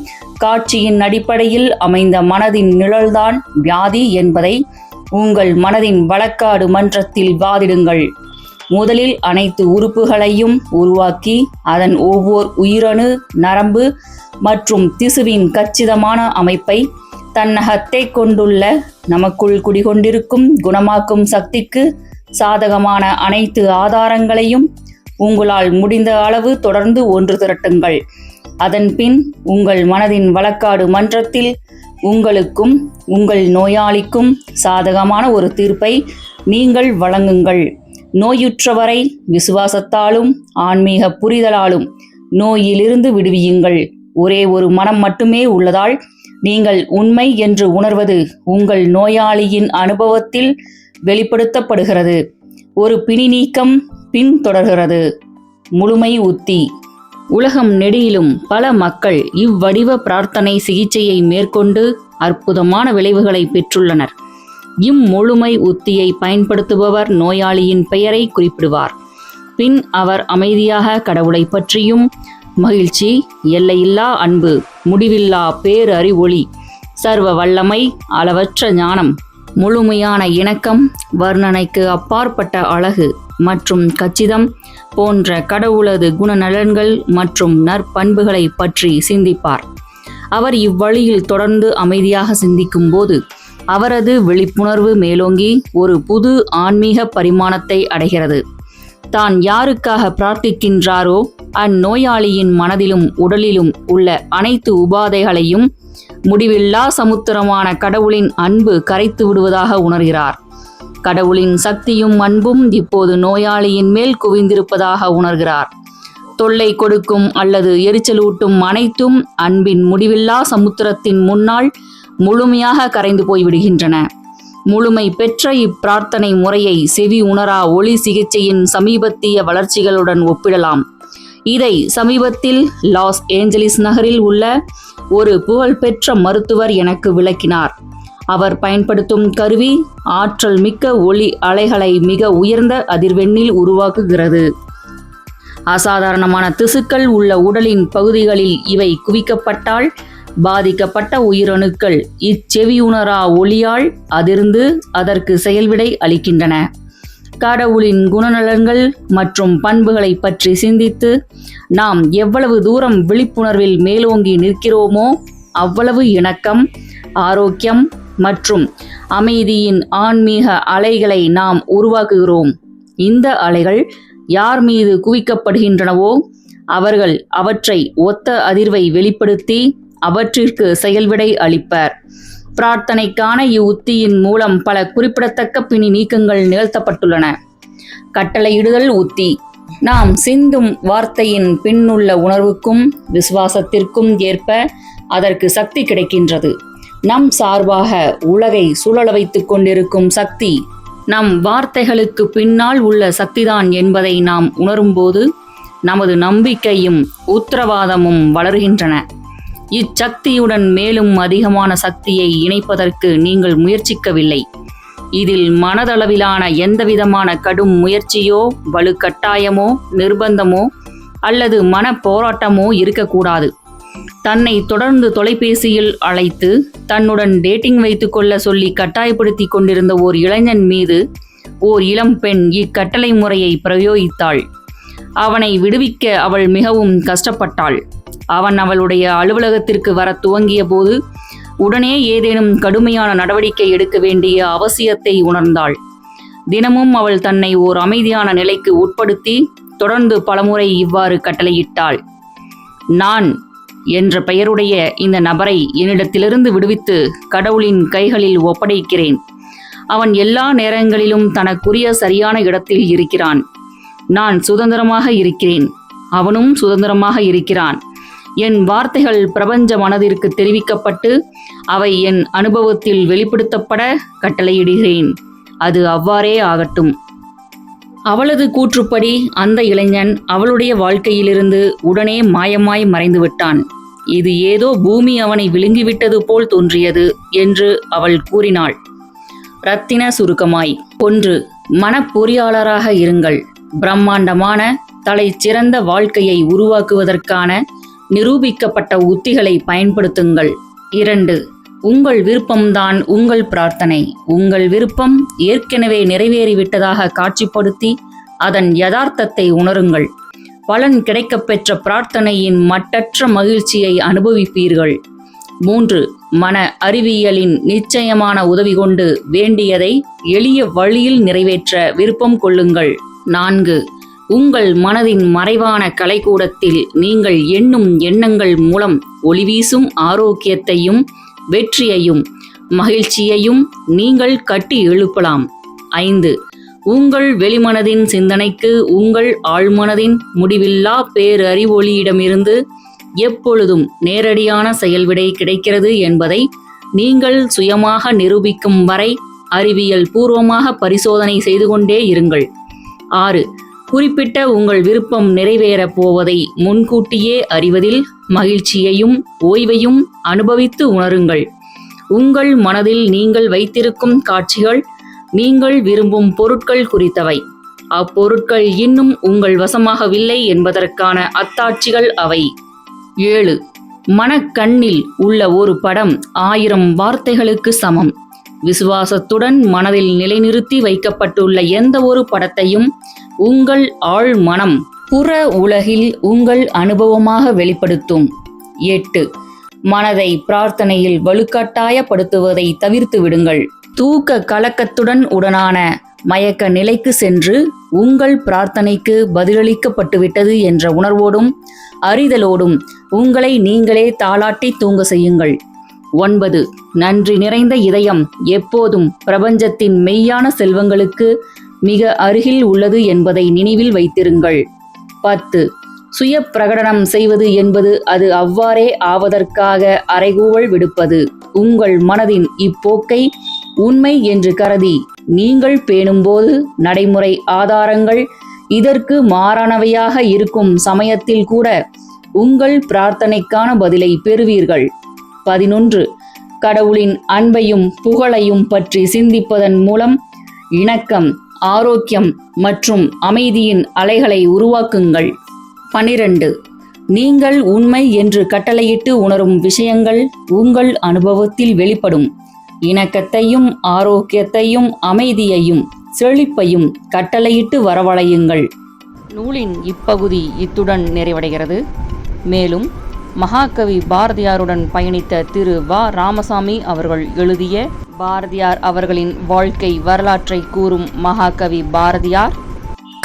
Speaker 1: காட்சியின் அடிப்படையில் அமைந்த மனதின் நிழல்தான் வியாதி என்பதை உங்கள் மனதின் வழக்காடு மன்றத்தில் வாதிடுங்கள். முதலில் அனைத்து உறுப்புகளையும் உருவாக்கி அதன் ஒவ்வொரு உயிரணு, நரம்பு மற்றும் திசுவின் கச்சிதமான அமைப்பை தன்னகத்தே கொண்டுள்ள நமக்குள் குடிகொண்டிருக்கும் குணமாக்கும் சக்திக்கு சாதகமான அனைத்து ஆதாரங்களையும் உங்களால் முடிந்த அளவு தொடர்ந்து ஒன்று திரட்டுங்கள். அதன் பின் உங்கள் மனதின் வழக்காடு மன்றத்தில் உங்களுக்கும் உங்கள் நோயாளிக்கும் சாதகமான ஒரு தீர்ப்பை நீங்கள் வழங்குங்கள். நோயுற்றவரை விசுவாசத்தாலும் ஆன்மீக புரிதலாலும் நோயிலிருந்து விடுவியுங்கள். ஒரே ஒரு மனம் மட்டுமே உள்ளதால் நீங்கள் உண்மை என்று உணர்வது உங்கள் நோயாளியின் அனுபவத்தில் வெளிப்படுத்தப்படுகிறது. ஒரு பிணி நீக்கம் பின் தொடர்கிறது. முழுமை உத்தி உலகம் நெடியிலும் பல மக்கள் இவ்வடிவ பிரார்த்தனை சிகிச்சையை மேற்கொண்டு அற்புதமான விளைவுகளை பெற்றுள்ளனர். இம்முழுமை உத்தியை பயன்படுத்துபவர் நோயாளியின் பெயரை குறிப்பிடுவார். பின் அவர் அமைதியாக கடவுளை பற்றியும் மகிழ்ச்சி, எல்லையில்லா அன்பு, முடிவில்லா பேரறிவொளி, சர்வ வல்லமை, அளவற்ற ஞானம், முழுமையான இணக்கம், வர்ணனைக்கு அப்பாற்பட்ட அழகு, மற்றும் கச்சிதம் போன்ற கடவுளது குணநலன்கள் மற்றும் நற்பண்புகளை பற்றி சிந்திப்பார். அவர் இவ்வழியில் தொடர்ந்து அமைதியாக சிந்திக்கும் போது அவரது விழிப்புணர்வு மேலோங்கி ஒரு புது ஆன்மீக பரிமாணத்தை அடைகிறது. தான் யாருக்காக பிரார்த்திக்கின்றாரோ அந்நோயாளியின் மனதிலும் உடலிலும் உள்ள அனைத்து உபாதைகளையும் முடிவில்லா சமுத்திரமான கடவுளின் அன்பு கரைத்து விடுவதாக உணர்கிறார். கடவுளின் சக்தியும் அன்பும் இப்போது நோயாளியின் மேல் குவிந்திருப்பதாக உணர்கிறார். தொல்லை கொடுக்கும் அல்லது எரிச்சலூட்டும் அனைத்தும் அன்பின் முடிவில்லா சமுத்திரத்தின் முன்னால் முழுமையாக கரைந்து போய்விடுகின்றன. முழுமை பெற்ற இப்பிரார்த்தனை முறையை செவி உணரா ஒளி சிகிச்சையின் சமீபத்திய வளர்ச்சிகளுடன் ஒப்பிடலாம். இதை சமீபத்தில் லாஸ் ஏஞ்சலிஸ் நகரில் உள்ள ஒரு புகழ்பெற்ற மருத்துவர் எனக்கு விளக்கினார். அவர் பயன்படுத்தும் கருவி ஆற்றல் மிக்க ஒளி அலைகளை மிக உயர்ந்த அதிர்வெண்ணில் உருவாக்குகிறது. அசாதாரணமான திசுக்கள் உள்ள உடலின் பகுதிகளில் இவை குவிக்கப்பட்டால் பாதிக்கப்பட்ட உயிரணுக்கள் இச்செவியுணரா ஒளியால் அதிர்ந்து அதற்கு செயல்விடை அளிக்கின்றன. கடவுளின் குணநலன்கள் மற்றும் பண்புகளை பற்றி சிந்தித்து நாம் எவ்வளவு தூரம் விழிப்புணர்வில் மேலோங்கி நிற்கிறோமோ அவ்வளவு இணக்கம், ஆரோக்கியம் மற்றும் அமைதியின் ஆன்மீக அலைகளை நாம் உருவாக்குகிறோம். இந்த அலைகள் யார் மீது குவிக்கப்படுகின்றனவோ அவர்கள் அவற்றை ஒத்த அதிர்வை வெளிப்படுத்தி அவற்றிற்கு செயல்விடை அளிப்பர். பிரார்த்தனைக்கான இவ்வுத்தியின் மூலம் பல குறிப்பிடத்தக்க பிணி நீக்கங்கள் நிகழ்த்தப்பட்டுள்ளன. கட்டளையிடுதல் உத்தி. நாம் சிந்தும் வார்த்தையின் பின்னுள்ள உணர்வுக்கும் விசுவாசத்திற்கும் ஏற்ப அதற்கு சக்தி கிடைக்கின்றது. நம் சார்பாக உலகை சுழல வைத்துக் கொண்டிருக்கும் சக்தி நம் வார்த்தைகளுக்கு பின்னால் உள்ள சக்திதான் என்பதை நாம் உணரும்போது நமது நம்பிக்கையும் உத்தரவாதமும் வளர்கின்றன. இச்சக்தியுடன் மேலும் அதிகமான சக்தியை இணைப்பதற்கு நீங்கள் முயற்சிக்கவில்லை. இதில் மனதளவிலான எந்தவிதமான கடும் முயற்சியோ வலுக்கட்டாயமோ நிர்பந்தமோ அல்லது மன போராட்டமோ இருக்கக்கூடாது. தன்னை தொடர்ந்து தொலைபேசியில் அழைத்து தன்னுடன் டேட்டிங் வைத்துக்கொள்ள சொல்லி கட்டாயப்படுத்தி கொண்டிருந்த ஓர் இளைஞன் மீது ஓர் இளம் பெண் இக்கட்டளை முறையை பிரயோகித்தாள். அவனை விடுவிக்க அவள் மிகவும் கஷ்டப்பட்டாள். அவன் அவளுடைய அலுவலகத்திற்கு வர துவங்கிய போது உடனே ஏதேனும் கடுமையான நடவடிக்கை எடுக்க வேண்டிய அவசியத்தை உணர்ந்தாள். தினமும் அவள் தன்னை ஓர் அமைதியான நிலைக்கு உட்படுத்தி தொடர்ந்து பலமுறை இவ்வாறு கட்டளையிட்டாள். நான் என்ற பெயருடைய இந்த நபரை என்னிடத்திலிருந்து விடுவித்து கடவுளின் கைகளில் ஒப்படைக்கிறேன். அவன் எல்லா நேரங்களிலும் தனக்குரிய சரியான இடத்தில் இருக்கிறான். நான் சுதந்திரமாக இருக்கிறேன், அவனும் சுதந்திரமாக இருக்கிறான். என் வார்த்தைகள் பிரபஞ்ச மனதிற்கு தெரிவிக்கப்பட்டு அவை என் அனுபவத்தில் வெளிப்படுத்தப்பட கட்டளையிடுகிறேன். அது அவ்வாறே ஆகட்டும். அவளது கூற்றுப்படி அந்த இளைஞன் அவளுடைய வாழ்க்கையிலிருந்து உடனே மாயமாய் மறைந்து விட்டான். இது ஏதோ பூமி அவனை விழுங்கிவிட்டது போல் தோன்றியது என்று அவள் கூறினாள். ரத்தின சுருக்கமாய்: 1. மனப்பொறியாளராக இருங்கள். பிரம்மாண்டமான தலை சிறந்த வாழ்க்கையை உருவாக்குவதற்கான நிரூபிக்கப்பட்ட உத்திகளை பயன்படுத்துங்கள். 2. உங்கள் விருப்பம்தான் உங்கள் பிரார்த்தனை. உங்கள் விருப்பம் ஏற்கனவே நிறைவேறிவிட்டதாக காட்சிப்படுத்தி அதன் யதார்த்தத்தை உணருங்கள். பலன் கிடைக்கப்பெற்ற பிரார்த்தனையின் மட்டற்ற மகிழ்ச்சியை அனுபவிப்பீர்கள். 3. மன அறிவியலின் நிச்சயமான உதவி கொண்டு வேண்டியதை எளிய வழியில் நிறைவேற்ற விருப்பம் கொள்ளுங்கள். 4. உங்கள் மனதின் மறைவான கலைக்கூடத்தில் நீங்கள் எண்ணும் எண்ணங்கள் மூலம் ஒளிவீசும் ஆரோக்கியத்தையும் வெற்றியையும் மகிழ்ச்சியையும் நீங்கள் கட்டி எழுப்பலாம். 5. உங்கள் வெளிமனதின் சிந்தனைக்கு உங்கள் ஆழ்மனதின் முடிவில்லா பேரறிவொளியிடமிருந்து எப்பொழுதும் நேரடியான செயல்விடை கிடைக்கிறது என்பதை நீங்கள் சுயமாக நிரூபிக்கும் வரை அறிவியல் பூர்வமாக பரிசோதனை செய்து கொண்டே இருங்கள். 6. குறிப்பிட்ட உங்கள் விருப்பம் நிறைவேறப் போவதை முன்கூட்டியே அறிவதில் மகிழ்ச்சியையும் ஓய்வையும் அனுபவித்து உணருங்கள். உங்கள் மனதில் நீங்கள் வைத்திருக்கும் காட்சிகள் நீங்கள் விரும்பும் பொருட்கள் குறித்தவை. அப்பொருட்கள் இன்னும் உங்கள் வசமாகவில்லை என்பதற்கான அத்தாட்சிகள் அவை. 7. மனக்கண்ணில் உள்ள ஒரு படம் 1000 வார்த்தைகளுக்கு சமம். விசுவாசத்துடன் மனதில் நிலைநிறுத்தி வைக்கப்பட்டுள்ள எந்த ஒரு படத்தையும் உங்கள் ஆழ் மனம் புற உலகில் உங்கள் அனுபவமாக வெளிப்படுத்தும். 8. மனதை பிரார்த்தனையில் வலுக்கட்டாயப்படுத்துவதை தவிர்த்து விடுங்கள். தூக்க கலக்கத்துடன் உடனான மயக்க நிலைக்கு சென்று உங்கள் பிரார்த்தனைக்கு பதிலளிக்கப்பட்டுவிட்டது என்ற உணர்வோடும் அறிதலோடும் உங்களை நீங்களே தாளாட்டி தூங்க செய்யுங்கள். 9. நன்றி நிறைந்த இதயம் எப்போதும் பிரபஞ்சத்தின் மெய்யான செல்வங்களுக்கு மிக அருகில் உள்ளது என்பதை நினைவில் வைத்திருங்கள். 10. சுய பிரகடனம் செய்வது என்பது அது அவ்வாறே ஆவதற்காக அறைகூவல் விடுப்பது. உங்கள் மனதின் இப்போக்கை உண்மை என்று கருதி நீங்கள் பேணும்போது நடைமுறை ஆதாரங்கள் இதற்கு மாறானவையாக இருக்கும் சமயத்தில் கூட உங்கள் பிரார்த்தனைக்கான பதிலை பெறுவீர்கள். 11. கடவுளின் அன்பையும் புகழையும் பற்றி சிந்திப்பதன் மூலம் இணக்கம், ஆரோக்கியம் மற்றும் அமைதியின் அலைகளை உருவாக்குங்கள். 12. நீங்கள் உண்மை என்று கட்டளையிட்டு உணரும் விஷயங்கள் உங்கள் அனுபவத்தில் வெளிப்படும். இணக்கத்தையும் ஆரோக்கியத்தையும் அமைதியையும் செழிப்பையும் கட்டளையிட்டு வரவழையுங்கள். நூலின் இப்பகுதி இத்துடன் நிறைவடைகிறது. மேலும் மகாகவி பாரதியாருடன் பயணித்த திரு வ. ராமசாமி அவர்கள் எழுதிய பாரதியார் அவர்களின் வாழ்க்கை வரலாற்றை கூறும் மகாகவி பாரதியார்,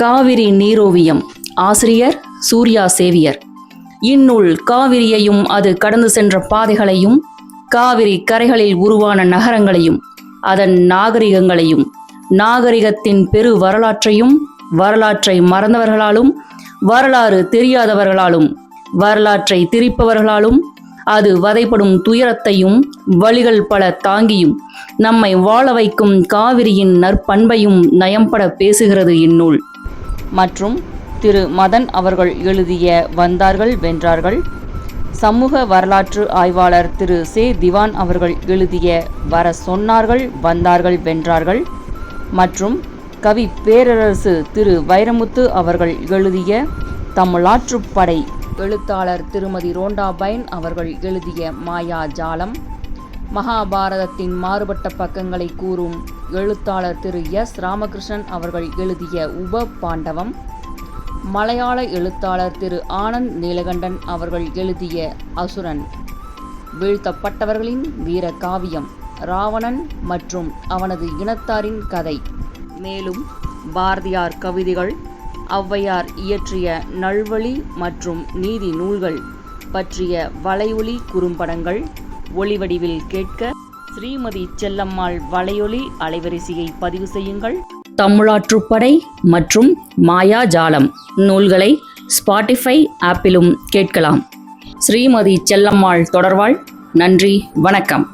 Speaker 1: காவிரி நீரோவியம், ஆசிரியர் சூர்யா சேவியர். இந்நூல் காவிரியையும் அது கடந்து சென்ற பாதைகளையும், காவிரி கரைகளில் உருவான நகரங்களையும், அதன் நாகரிகங்களையும், நாகரிகத்தின் பெரு வரலாற்றையும், வரலாற்றை மறந்தவர்களாலும், வரலாறு தெரியாதவர்களாலும், வரலாற்றை திரிப்பவர்களாலும், அது வதைப்படும் துயரத்தையும் வழிகள் பல தாங்கியும் நம்மை வாழ வைக்கும் காவிரியின் நற்பண்பையும் நயம்பட பேசுகிறது இந்நூல். மற்றும் திரு மதன் அவர்கள் எழுதிய வந்தார்கள் வென்றார்கள், சமூக வரலாற்று ஆய்வாளர் திரு சே. திவான் அவர்கள் எழுதிய வர சொன்னார்கள் வந்தார்கள் வென்றார்கள் மற்றும் கவி பேரரசு திரு வைரமுத்து அவர்கள் எழுதிய தமிழாற்றுப்படை, எழுத்தாளர் திருமதி ரோண்டா பைன் அவர்கள் எழுதிய மாயா ஜாலம், மகாபாரதத்தின் மாறுபட்ட பக்கங்களை கூறும் எழுத்தாளர் திரு எஸ். ராமகிருஷ்ணன் அவர்கள் எழுதிய உப பாண்டவம், மலையாள எழுத்தாளர் திரு ஆனந்த் நீலகண்டன் அவர்கள் எழுதிய அசுரன், வீழ்த்தப்பட்டவர்களின் வீர காவியம், ராவணன் மற்றும் அவனது இனத்தாரின் கதை, மேலும் பாரதியார் கவிதைகள், ஔவையார் இயற்றிய நல்வழி மற்றும் நீதி நூல்கள் பற்றிய வலையொலி குறும்படங்கள் ஒளிவடிவில் கேட்க ஸ்ரீமதி செல்லம்மாள் வலையொலி அலைவரிசையை பதிவு செய்யுங்கள். தமிழாற்றுப்படை மற்றும் மாயாஜாலம் நூல்களை ஸ்பாட்டிஃபை ஆப்பிலும் கேட்கலாம். ஸ்ரீமதி செல்லம்மாள் தொடர்வாள். நன்றி, வணக்கம்.